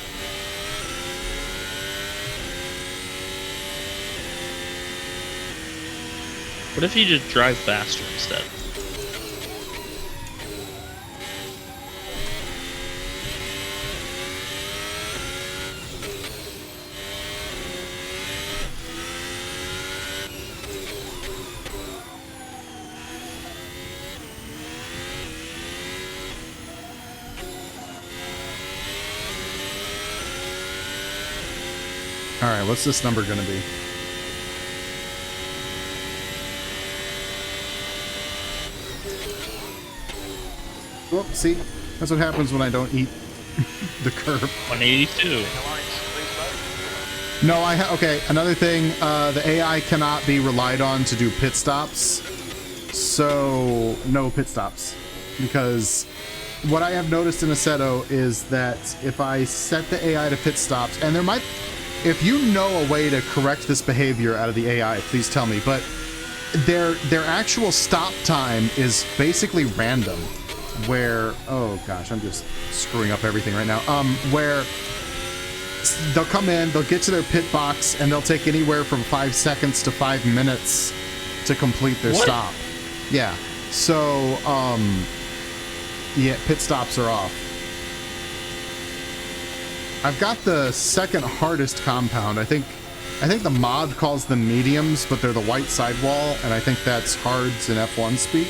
What if you just drive faster instead? All right, what's this number going to be? Well, see, that's what happens when I don't eat the curb. 182. In the lines, please load. No, okay, another thing, the AI cannot be relied on to do pit stops. So, no pit stops. Because what I have noticed in Assetto is that if I set the AI to pit stops, and there might, if you know a way to correct this behavior out of the AI, please tell me, but their actual stop time is basically random. Where, oh gosh, I'm just screwing up everything right now. Where they'll come in, they'll get to their pit box, and they'll take anywhere from 5 seconds to 5 minutes to complete their stop. Yeah. So, yeah, pit stops are off. I've got the second hardest compound. I think I think the mod calls them mediums, but they're the white sidewall, and I think that's hards in F1 speak.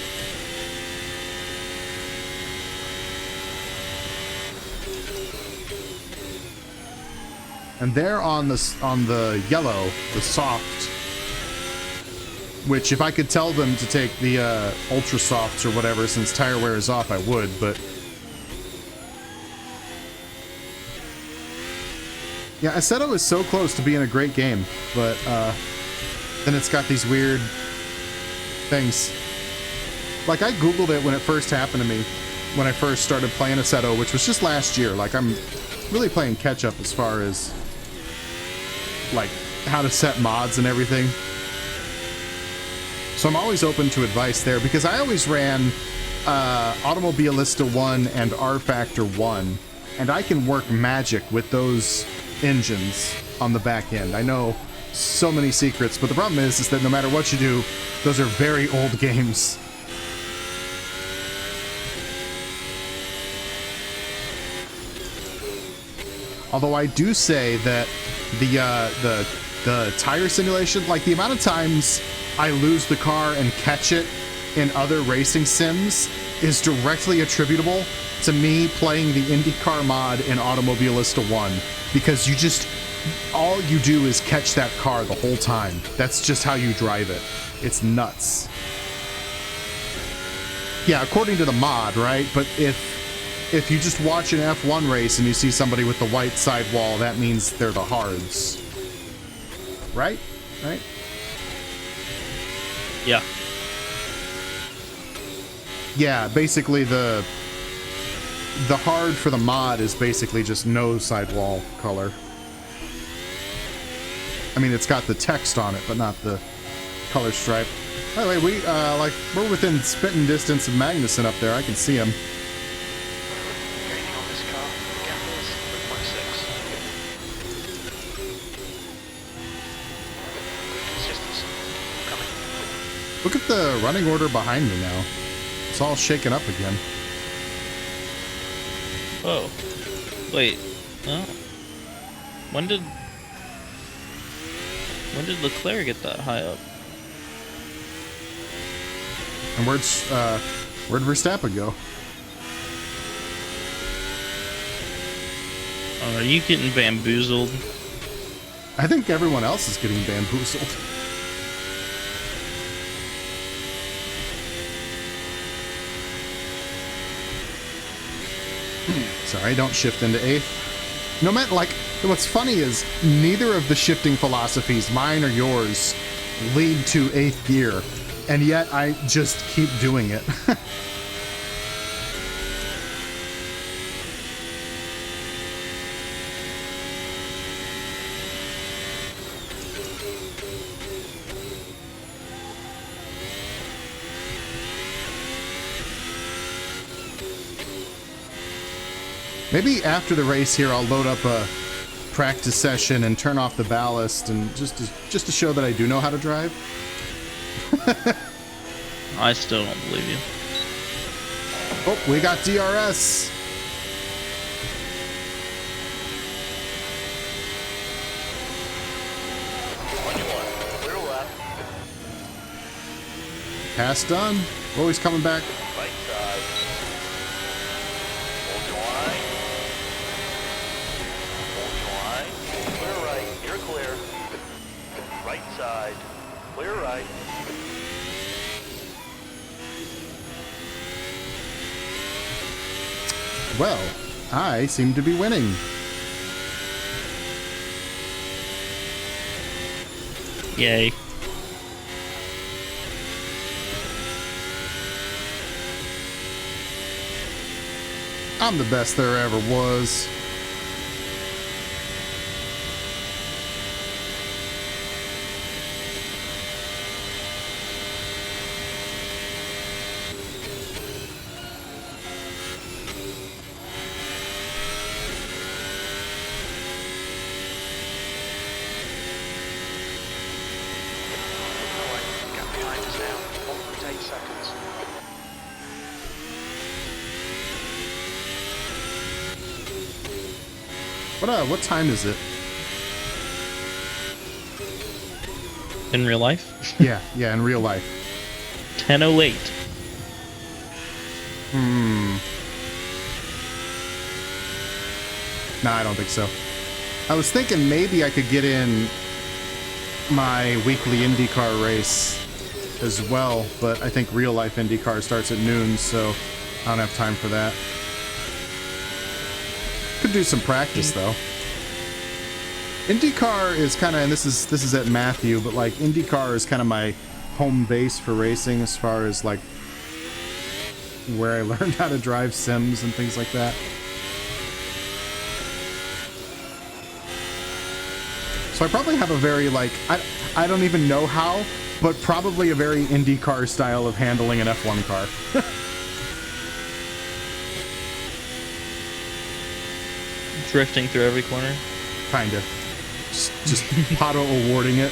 And they're on the yellow, the soft, which if I could tell them to take the ultra softs or whatever, since tire wear is off, I would, but yeah, Assetto is so close to being a great game, but then it's got these weird things. Like, I Googled it when it first happened to me, when I first started playing Assetto, which was just last year. Like, I'm really playing catch-up as far as, like, how to set mods and everything. So I'm always open to advice there, because I always ran Automobilista 1 and R-Factor 1, and I can work magic with those engines on the back end. I know so many secrets, but the problem is that no matter what you do, those are very old games. Although I do say that the tire simulation, like the amount of times I lose the car and catch it in other racing sims, is directly attributable to me playing the IndyCar mod in Automobilista 1, because you just, all you do is catch that car the whole time. That's just how you drive it. It's nuts. Yeah, according to the mod, right? But if you just watch an F1 race and you see somebody with the white sidewall, that means they're the hards. Right? Right? Yeah. Yeah, basically the hard for the mod is basically just no sidewall color. I mean, it's got the text on it, but not the color stripe. By the way, we're within spitting distance of Magnussen up there. I can see him. Gaining on this car. The gap is 3.6. Good consistency. Coming. Look at the running order behind me now. It's all shaken up again. Oh. Wait. Oh. When did Leclerc get that high up? And where'd Verstappen go? Oh, are you getting bamboozled? I think everyone else is getting bamboozled. Sorry, don't shift into 8th. No matter, like, what's funny is neither of the shifting philosophies, mine or yours, lead to 8th gear, and yet I just keep doing it. Maybe after the race here, I'll load up a practice session and turn off the ballast, and just to show that I do know how to drive. I still don't believe you. Oh, we got DRS. Clear left. Pass done. Oh, he's coming back. Right side. Hold your line. Hold your line. Clear right. You're clear. Right side. Clear right. Well, I seem to be winning. Yay. I'm the best there ever was. Gap behind us now. 1.8 seconds. What time is it? In real life? Yeah, yeah, in real life. 10:08. No, I don't think so. I was thinking maybe I could get in my weekly IndyCar race as well, but I think real life IndyCar starts at noon, so I don't have time for that. Could do some practice though. IndyCar is kind of, and this is at Matthew, but like IndyCar is kind of my home base for racing as far as like where I learned how to drive sims and things like that. So I probably have a very like, I don't even know how, but probably a very IndyCar style of handling an F1 car. Drifting through every corner. Kinda. Just auto awarding it.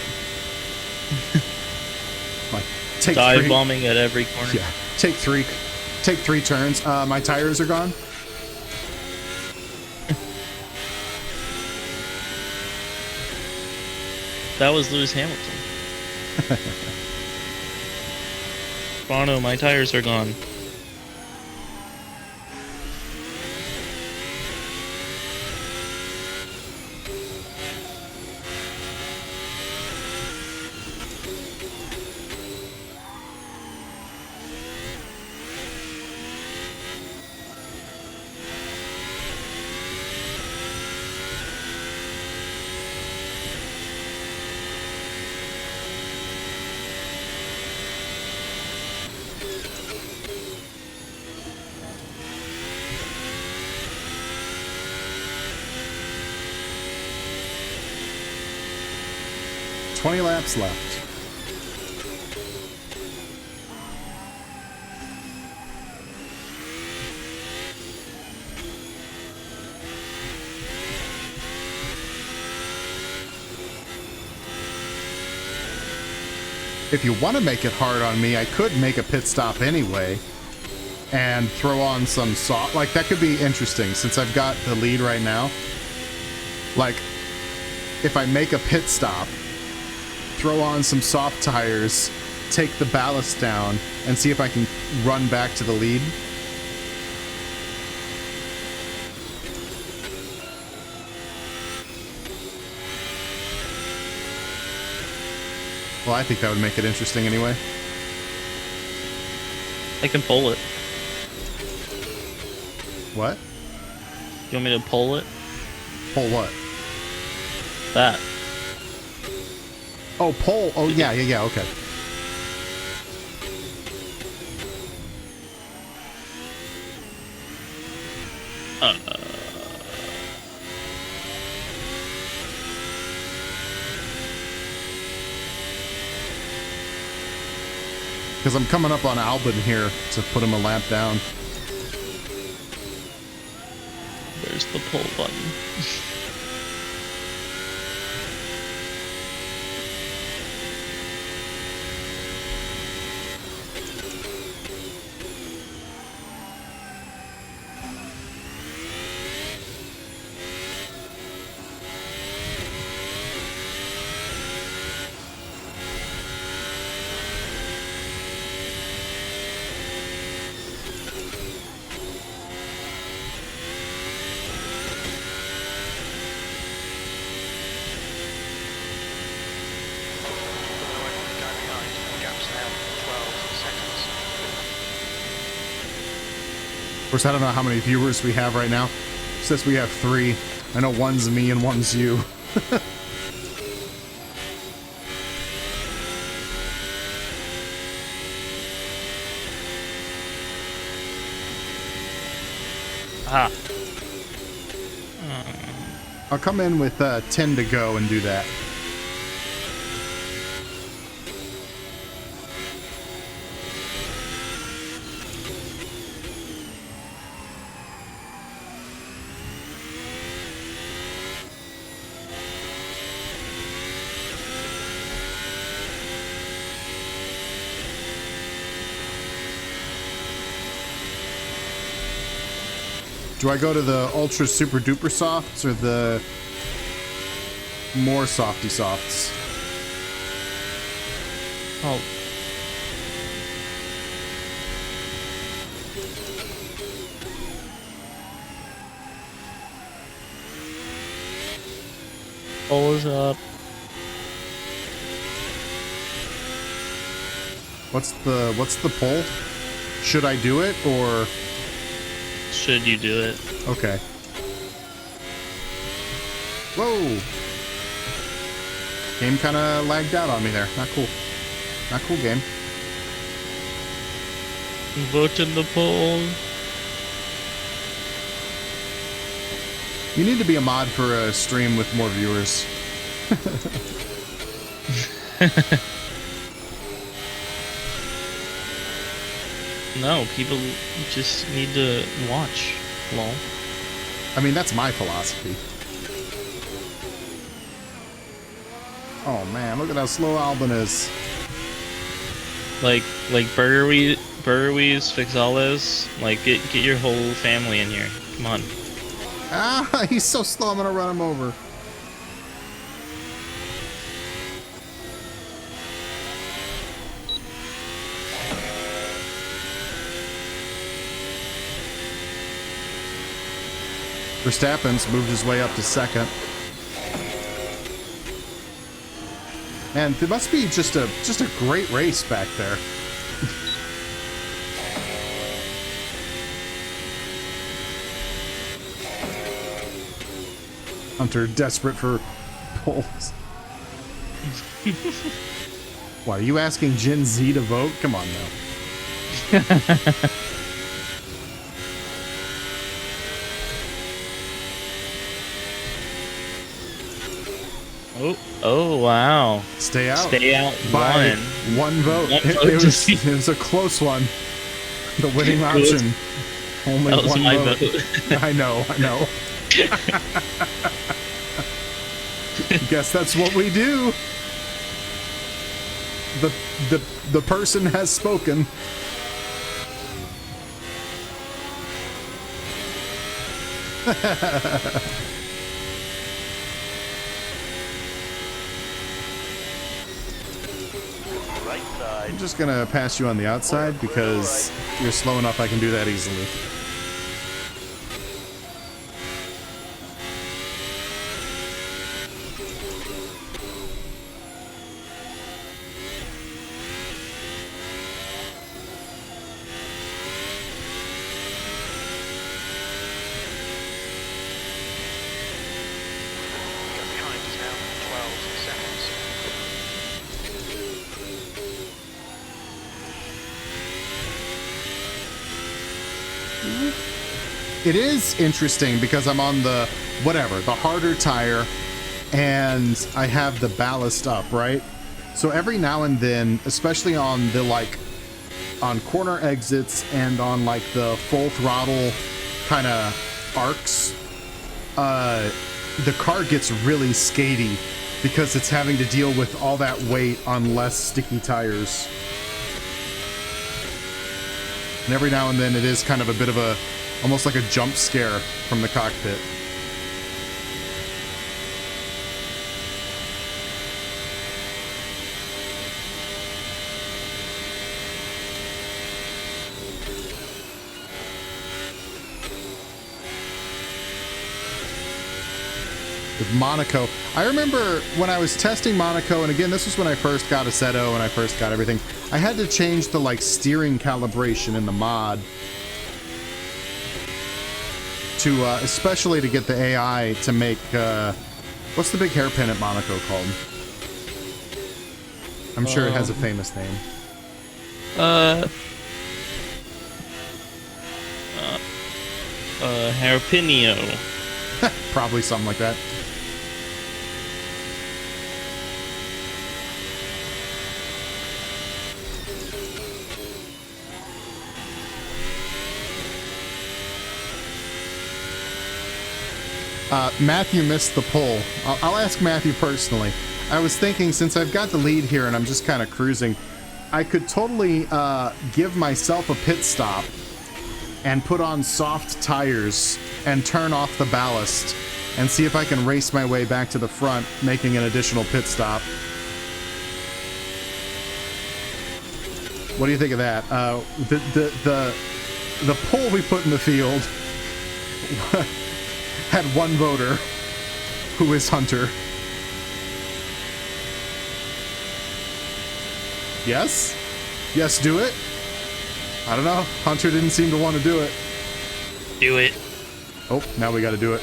Like take Dive three, bombing at every corner. yeah. Take three turns. My tires are gone. That was Lewis Hamilton. Bono, my tires are gone. $20 laps left. If you want to make it hard on me, I could make a pit stop anyway and throw on some soft, like that could be interesting since I've got the lead right now. Like if I make a pit stop, throw on some soft tires, take the ballast down, and see if I can run back to the lead. Well, I think that would make it interesting anyway. I can pull it. What? You want me to pull it? Pull what? That. Oh, pull. Oh, yeah, okay. Because I'm coming up on Albin here to put him a lap down. Where's the pull button? Of course, I don't know how many viewers we have right now. It says we have 3. I know one's me and one's you. Ah. I'll come in with 10 to go and do that. Do I go to the ultra super duper softs or the more softy softs? Oh. Pulls up. What's the poll? Should I do it or Should you do it? okay? Whoa! Game kind of lagged out on me there. Not cool. Not cool, game. Vote in the poll. You need to be a mod for a stream with more viewers. No, people just need to watch. Lol. I mean, that's my philosophy. Oh man, look at how slow Albin is. Like Burgerwees, Fixales, like get your whole family in here. Come on. Ah, he's so slow, I'm gonna run him over. Verstappen's moved his way up to second. And there must be just a great race back there. Hunter desperate for polls. What, are you asking Gen Z to vote? Come on now. Oh wow. Stay out. Stay out By one vote. It was a close one. The winning option. Only That was one my vote. vote. I know. Guess that's what we do. The person has spoken. Right side. I'm just gonna pass you on the outside because you're slow enough I can do that easily. Your time is now 12 seconds. It is interesting because I'm on the the harder tire and I have the ballast up, right? So every now and then, especially on the on corner exits and on like the full throttle kind of arcs, the car gets really skatey because it's having to deal with all that weight on less sticky tires. And every now and then it is kind of a bit of almost like a jump scare from the cockpit. With Monaco, I remember when I was testing Monaco, and again, this was when I first got Assetto and I first got everything, I had to change the steering calibration in the mod to especially to get the AI to make what's the big hairpin at Monaco called? I'm sure it has a famous name. Hairpinio. Probably something like that. Matthew missed the poll. I'll ask Matthew personally. I was thinking, since I've got the lead here and I'm just kind of cruising, I could totally give myself a pit stop and put on soft tires and turn off the ballast and see if I can race my way back to the front, making an additional pit stop. What do you think of that? The poll we put in the field had one voter, who is Hunter. Yes? Yes, do it? I don't know. Hunter didn't seem to want to do it. Do it. Oh, now we got to do it.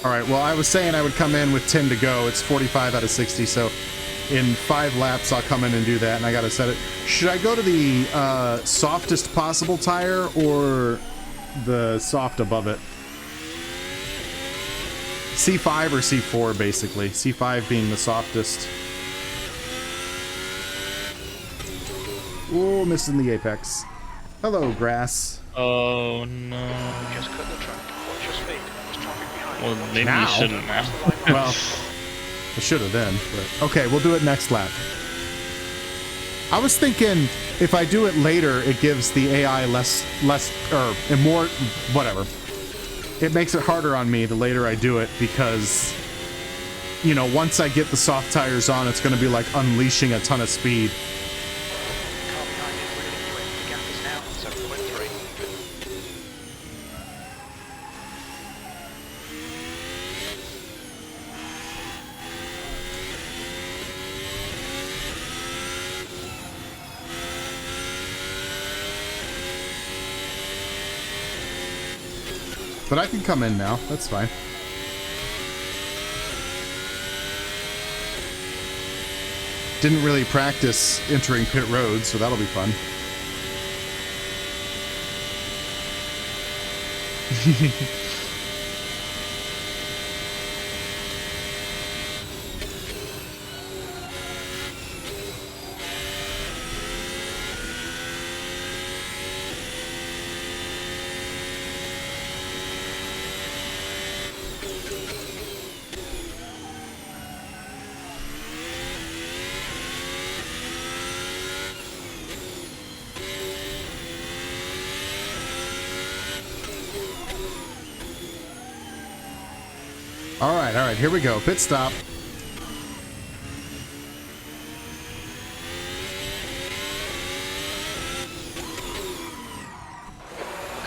All right, well, I was saying I would come in with 10 to go. It's 45 out of 60, so in 5 laps, I'll come in and do that, and I got to set it. Should I go to the softest possible tire or the soft above it? C5 or C4, basically. C5 being the softest. Oh, missing the apex. Hello, grass. Oh no. Just cut the track. Watch your speed. There's traffic behind you. Well, maybe Now? you shouldn't now. Well, I should have then, but okay, we'll do it next lap. I was thinking if I do it later, it gives the AI less or more, whatever. It makes it harder on me the later I do it because, you know, once I get the soft tires on, it's going to be like unleashing a ton of speed. Car behind you is really quick. The gap is now 7.3. But I can come in now. That's fine. Didn't really practice entering pit road, so that'll be fun. All right, here we go. Pit stop. Look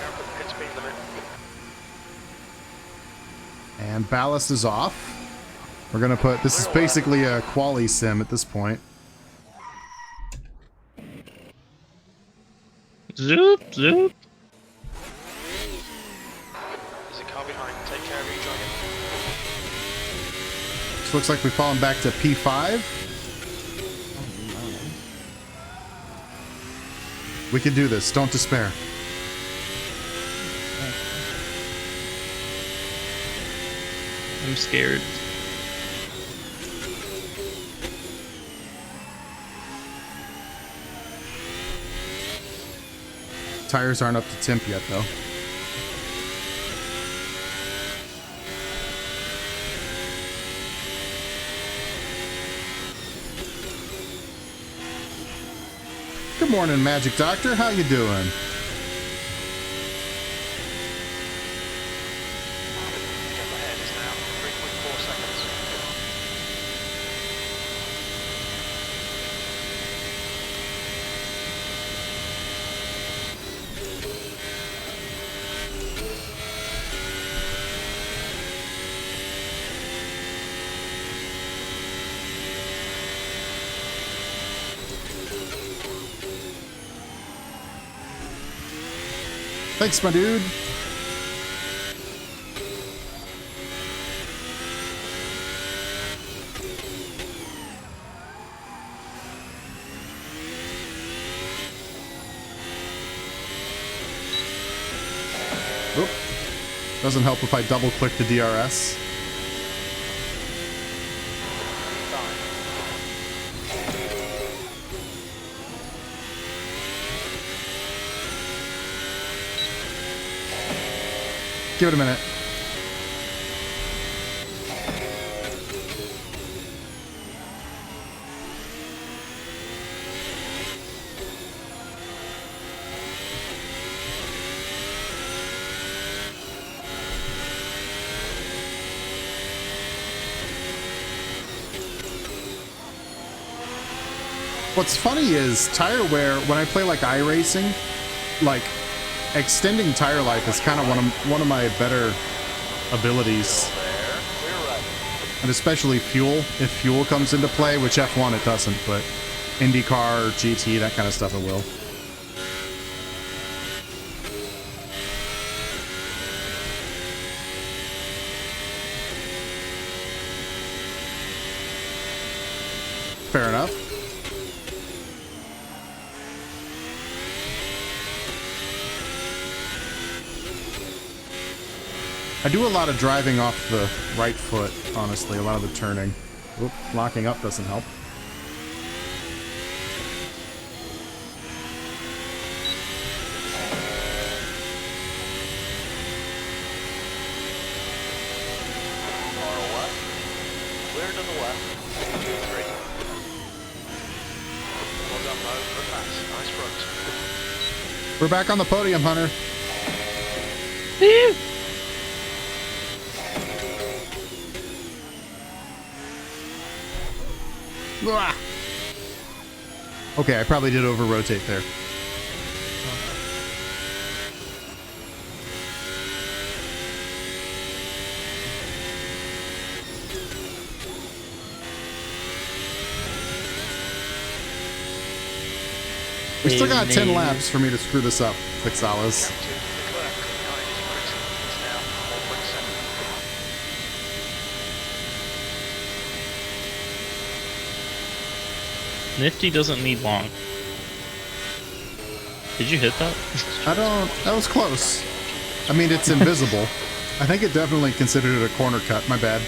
out for the pit speed limit. And ballast is off. We're gonna put, this is basically a quali sim at this point. Zoop, zoop. There's a car behind. Take care of each other. This looks like we've fallen back to P5. We can do this. Don't despair. I'm scared. Tires aren't up to temp yet, though. Good morning, Magic Doctor. How you doing? Gap ahead is now 3.4 seconds. Thanks, my dude. Oop. Doesn't help if I double click the DRS. Give it a minute. What's funny is tire wear, when I play like iRacing, like extending tire life is kind of one of my better abilities. There. Clear right. And especially fuel, if fuel comes into play, which F1 it doesn't, but IndyCar, GT, that kind of stuff it will. Fair enough. I do a lot of driving off the right foot, honestly, a lot of the turning. Oop, locking up doesn't help. Far left. Clear to the left. 2-3. Well done, Mo. Good pass. Nice front. We're back on the podium, Hunter. Blah. Okay, I probably did over-rotate there. We still got 10 laps for me to screw this up, Fixalas. Captain Leclerc behind is critical. It's now 1.7. Nifty doesn't need long. Did you hit that? That was close. I mean, it's invisible. I think it definitely considered it a corner cut. My bad.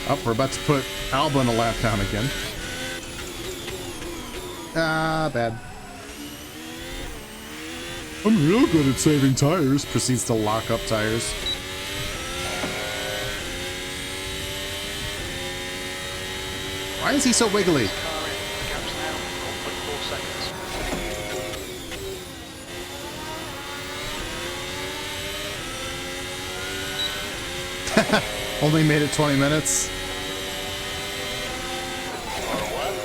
Oh, we're about to put Alba in a lap down again. Ah, bad. I'm real good at saving tires. Proceeds to lock up tires. Why is he so wiggly? Car in. Gap's now 0.4 seconds. Only made it 20 minutes. Far left.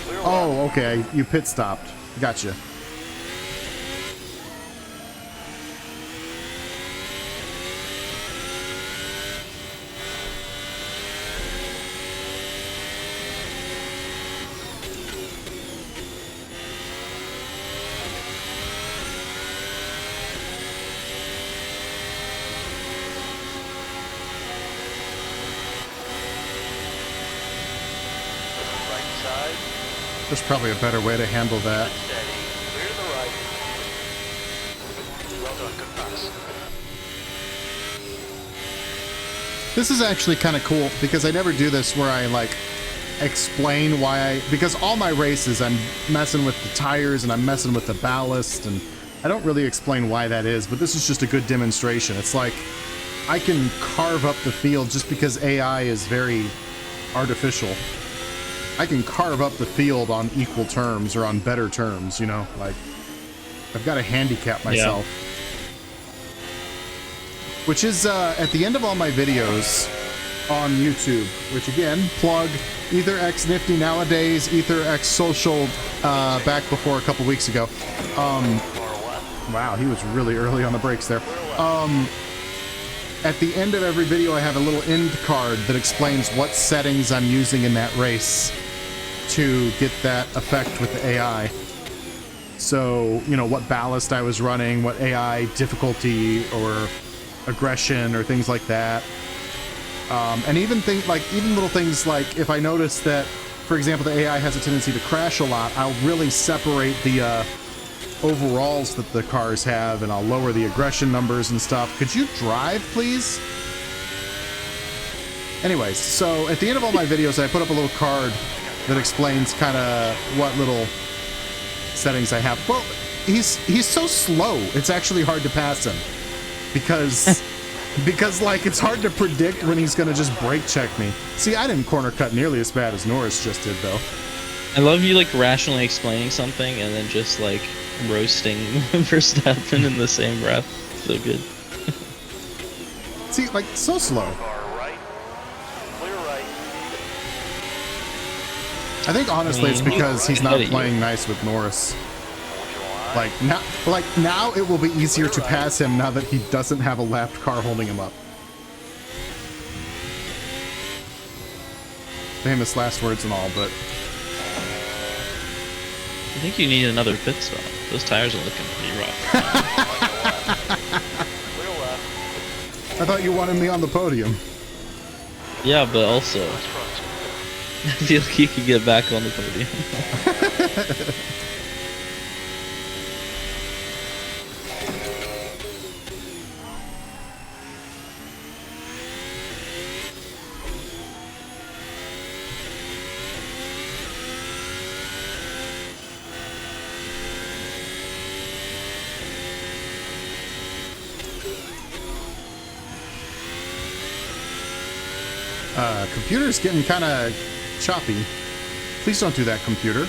Clear left. Oh, okay. You pit stopped. Gotcha. Right side. There's probably a better way to handle that. Steady. Clear to the right. Well done. Good pass. This is actually kind of cool because I never do this where I like explain why because all my races I'm messing with the tires and I'm messing with the ballast and I don't really explain why that is, but this is just a good demonstration. It's like I can carve up the field just because AI is very artificial. I can carve up the field on equal terms or on better terms, you know, like I've got to handicap myself. Which is at the end of all my videos on YouTube, which again, plug ETHERxNifty nowadays, ETHERxSOCIAL back before a couple weeks ago. Far left. Wow, he was really early on the brakes there. At the end of every video, I have a little end card that explains what settings I'm using in that race to get that effect with the AI. So, you know, what ballast I was running, what AI difficulty or aggression or things like that. And even little things like if I notice that, for example, the AI has a tendency to crash a lot, I'll really separate the overalls that the cars have and I'll lower the aggression numbers and stuff. Could you drive, please? Anyways, so at the end of all my videos, I put up a little card that explains kind of what little settings I have. Well, he's so slow, it's actually hard to pass him. Because like it's hard to predict when he's gonna just brake check me. See, I didn't corner cut nearly as bad as Norris just did though. I love you like rationally explaining something and then just like roasting Verstappen in the same breath. So good. See, like, so slow. Car right. Clear right. I think honestly it's because he's not playing nice with Norris. Like now it will be easier to pass him now that he doesn't have a lapped car holding him up. Famous last words and all, but I think you need another pit stop. Those tires are looking pretty rough. Clear left. I thought you wanted me on the podium. Yeah, but also, West front. I feel like you could get back on the podium. Computer's getting kind of choppy. Please don't do that, computer.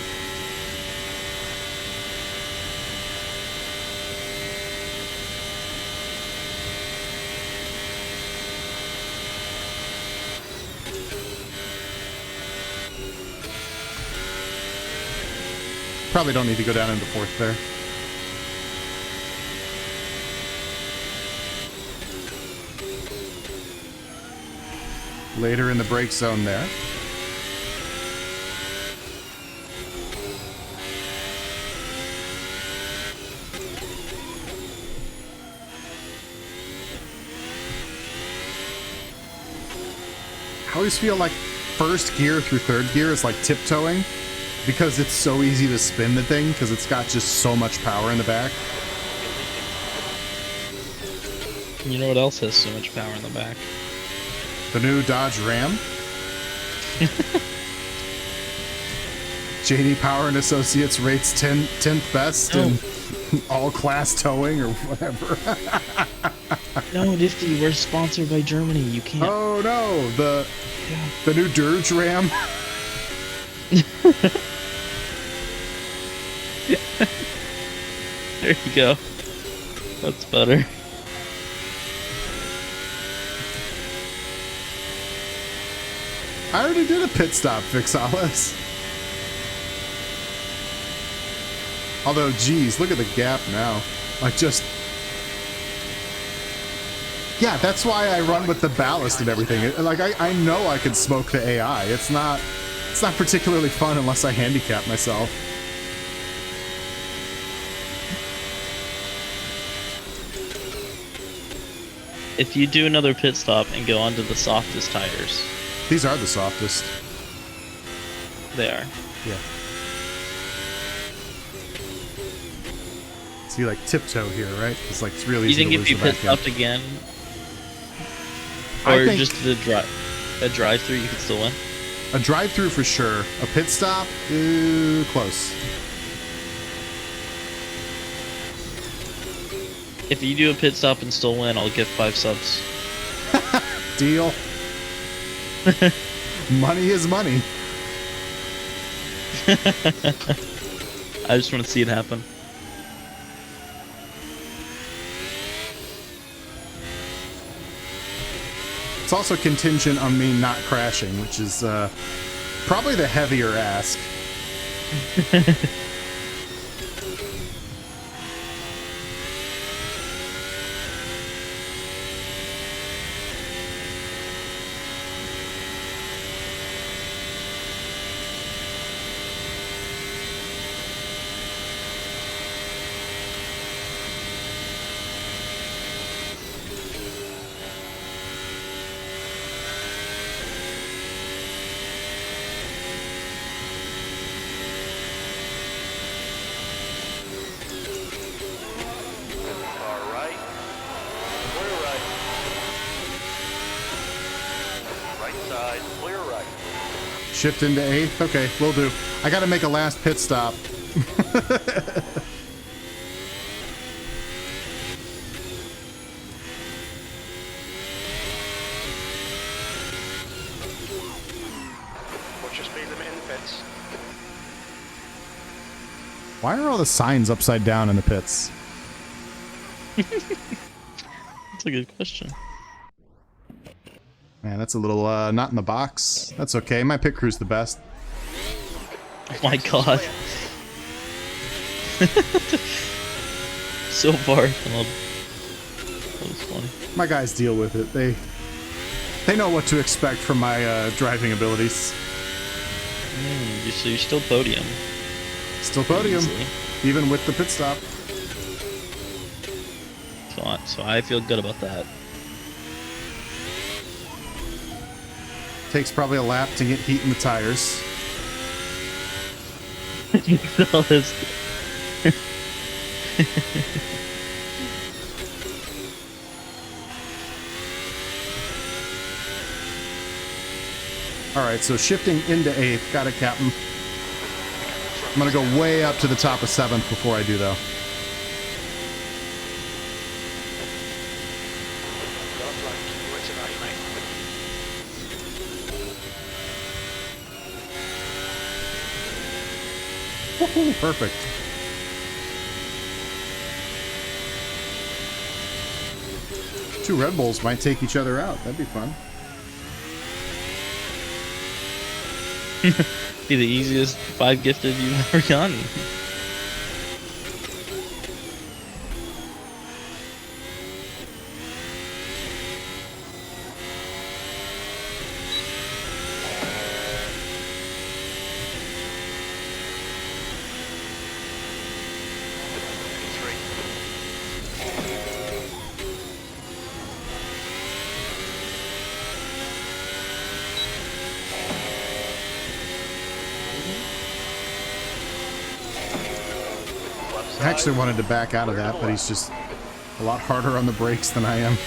Probably don't need to go down into fourth there. Later in the brake zone there. I always feel like first gear through third gear is like tiptoeing because it's so easy to spin the thing because it's got just so much power in the back. You know what else has so much power in the back? The new Dodge Ram. JD Power and Associates rates 10th best in all class towing or whatever. No, Nifty, we're sponsored by Germany. You can't. Oh no, the new Dirge Ram. There you go. That's better. I already did a pit stop, Vixalis. Although, geez, look at the gap now. Like, just... Yeah, that's why I run with the ballast and everything. Like, I know I could smoke the AI. It's not particularly fun unless I handicap myself. If you do another pit stop and go onto the softest tires, These are the softest. they are. Yeah. So you like tiptoe here, right? It's like it's really You easy think to if lose you the pit back end. stop again, I or think- just a drive-through, you could still win? A drive-through for sure. A pit stop, close. If you do a pit stop and still win, I'll give 5 subs. Deal. Money is money. I just want to see it happen. It's also contingent on me not crashing, which is probably the heavier ask. Car right. Clear right. Right side. Clear right. Shift into 8th? Okay, will do. I gotta make a last pit stop. Watch your speed limit in the pits. Why are all the signs upside down in the pits? a good question. Man, that's a little not in the box. That's okay. My pit crew's the best. Oh my god. So far, that was funny. My guys deal with it. They know what to expect from my driving abilities. So you're still podium. Still podium, Easily. even with the pit stop. So I feel good about that. Takes probably a lap to get heat in the tires. All this. Alright, so shifting into 8th. Got it, Captain. I'm gonna go way up to the top of 7th before I do, though. Woohoo, perfect. Two Red Bulls might take each other out. That'd be fun. Be the easiest 5 gifted you've ever gotten. I actually wanted to back out of that, but he's just a lot harder on the brakes than I am.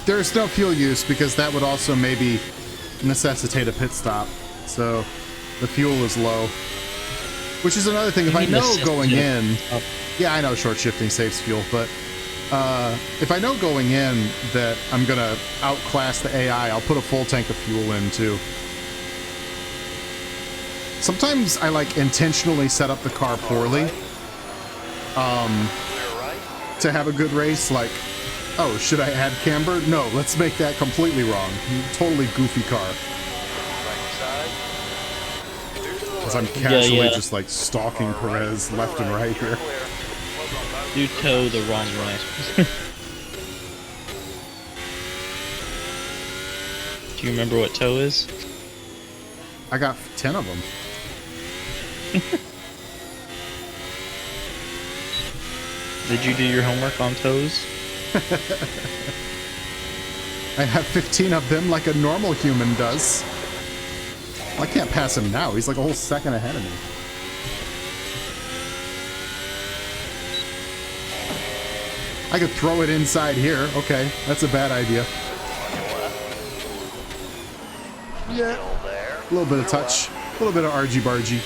There's no fuel use because that would also maybe necessitate a pit stop. So the fuel is low. Which is another thing, if I know going in... Yeah, I know short shifting saves fuel, but if I know going in that I'm going to outclass the AI, I'll put a full tank of fuel in too. Sometimes I like intentionally set up the car poorly to have a good race, like, oh, should I add camber? No, let's make that completely wrong. Totally goofy car. Because I'm casually just like stalking Perez left and right here. You toe the wrong way. Do you remember what toe is? I got 10 of them. Did you do your homework on toes? I have 15 of them like a normal human does. I can't pass him now. He's like a whole second ahead of me. I could throw it inside here. Okay, that's a bad idea. Yeah. A little bit of touch. A little bit of argy-bargy.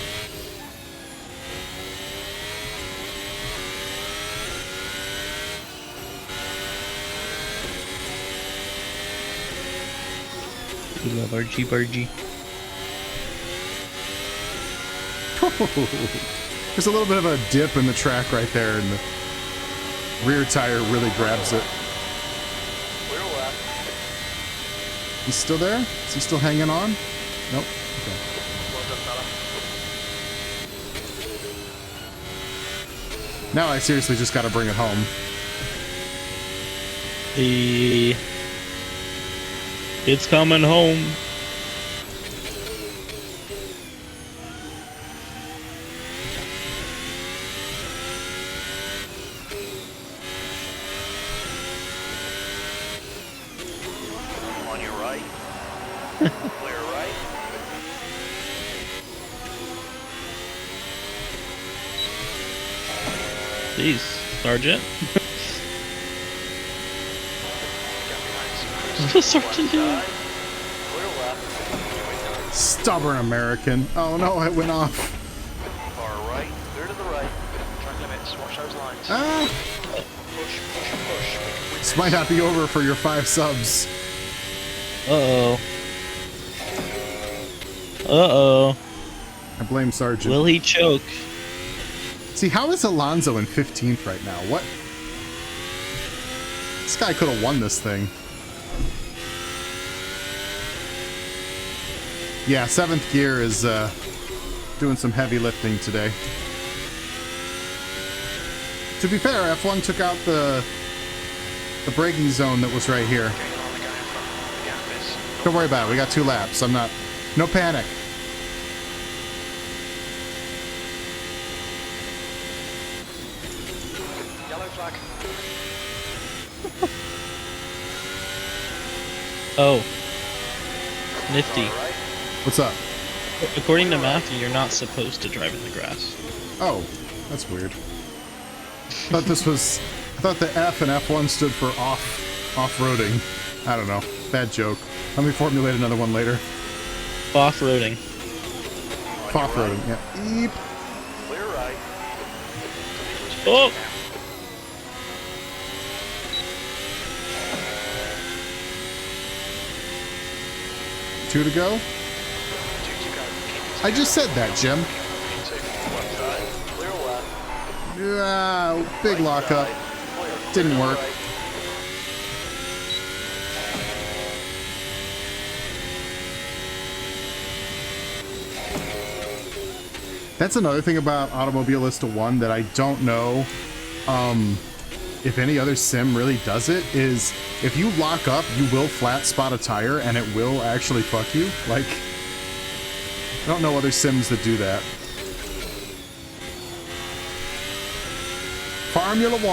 You love argy-bargy. There's a little bit of a dip in the track right there, and the rear tire really grabs it. He's still there? Is he still hanging on? Nope. Okay. Now I seriously just gotta bring it home. It's coming home. On your right. Clear right. Jeez, Sergeant. What's the sergeant doing? Clear left. Stubborn American. Oh no, it went off. Far right. Clear to the right. Track limits. Watch those lines. Ah! Push, push, push. This might not be over for your 5 subs. Uh-oh. Uh-oh. I blame Sargent. Will he choke? See, how is Alonso in 15th right now? What? This guy could have won this thing. Yeah, 7th gear is doing some heavy lifting today. To be fair, F1 took out the braking zone that was right here. Don't worry about it. We got 2 laps. I'm not... No panic. Yellow flag. Oh. Nifty. What's up? According to Matthew, you're not supposed to drive in the grass. Oh, that's weird. I thought the F and F1 stood for off-roading. I don't know. Bad joke. Let me formulate another one later. Off-roading. Off-roading, yeah. Eep. Clear right. Oh! 2 to go? 2 to go. I just said that, Jim. One side. Clear left. Ah, big lockup. Clear. Didn't work. Right. That's another thing about Automobilista 1 that I don't know if any other sim really does it, is if you lock up, you will flat spot a tire and it will actually fuck you. Like, I don't know other sims that do that. Formula 1.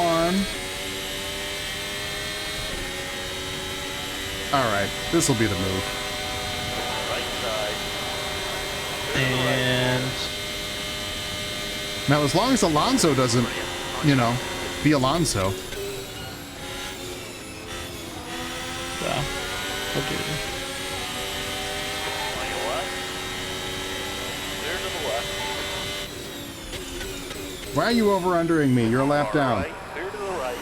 Alright, this will be the move. Right side. And... Now, as long as Alonso doesn't, you know, be Alonso. Wow. Okay. On your left. Clear to the left. Why are you over-undering me? You're a lap down. Right. Clear to the right.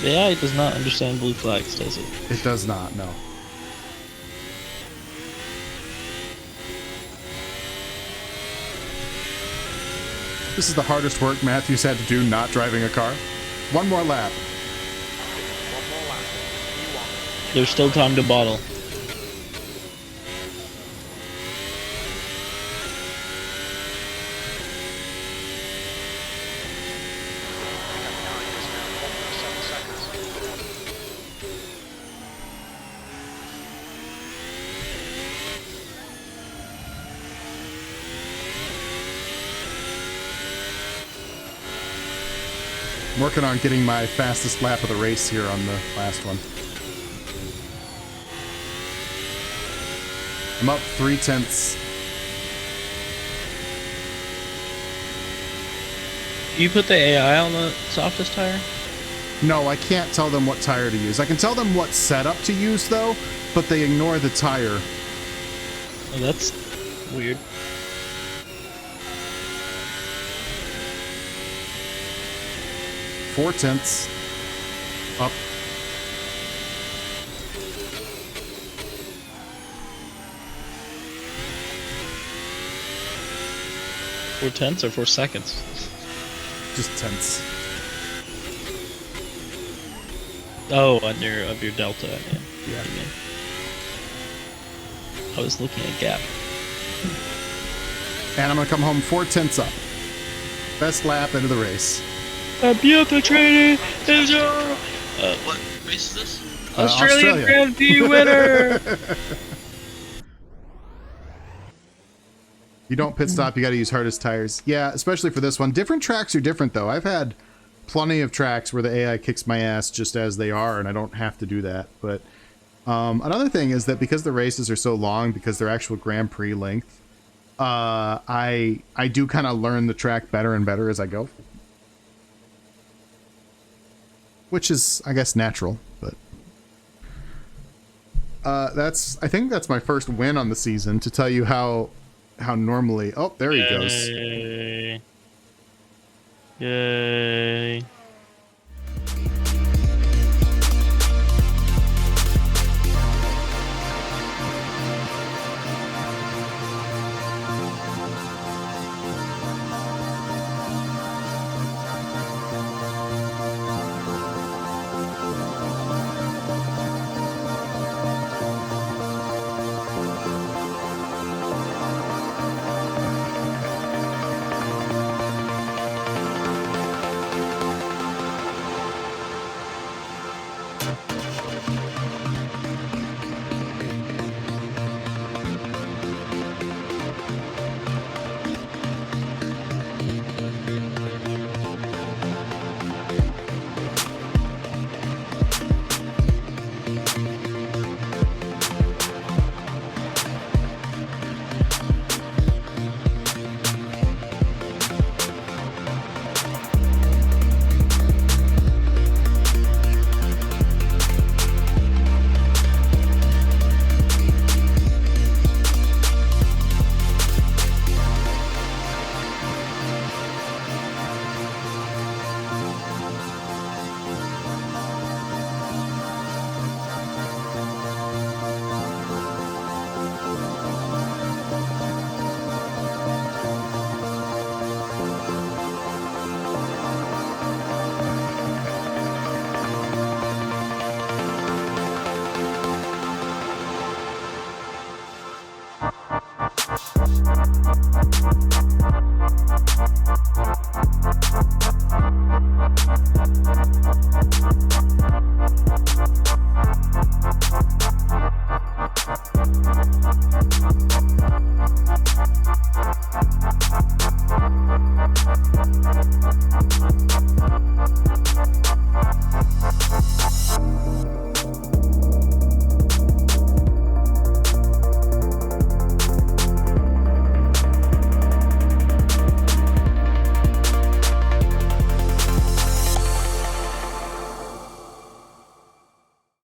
The AI does not understand blue flags, does it? It does not, no. This is the hardest work Matthew's had to do not driving a car. One more lap. One more lap. You want it. There's still time to bottle. I'm working on getting my fastest lap of the race here on the last one. I'm up 3/10. You put the AI on the softest tire? No, I can't tell them what tire to use. I can tell them what setup to use, though, but they ignore the tire. Oh, that's weird. 4/10. Up. Four tenths or 4 seconds? Just tenths. Oh, of your delta, I mean. Yeah. I mean. I was looking at gap. And I'm gonna come home 4/10 up. Best lap into the race. A beautiful training is your... what race is this? Australian Australia. Grand Prix winner! You don't pit stop, you gotta use hardest tires. Yeah, especially for this one. Different tracks are different, though. I've had plenty of tracks where the AI kicks my ass just as they are, and I don't have to do that. But another thing is that because the races are so long, because they're actual Grand Prix length, I do kind of learn the track better and better as I go. Which is, I guess, natural, but... I think that's my first win on the season, to tell you how normally... Oh, there he goes. Yay. Yay.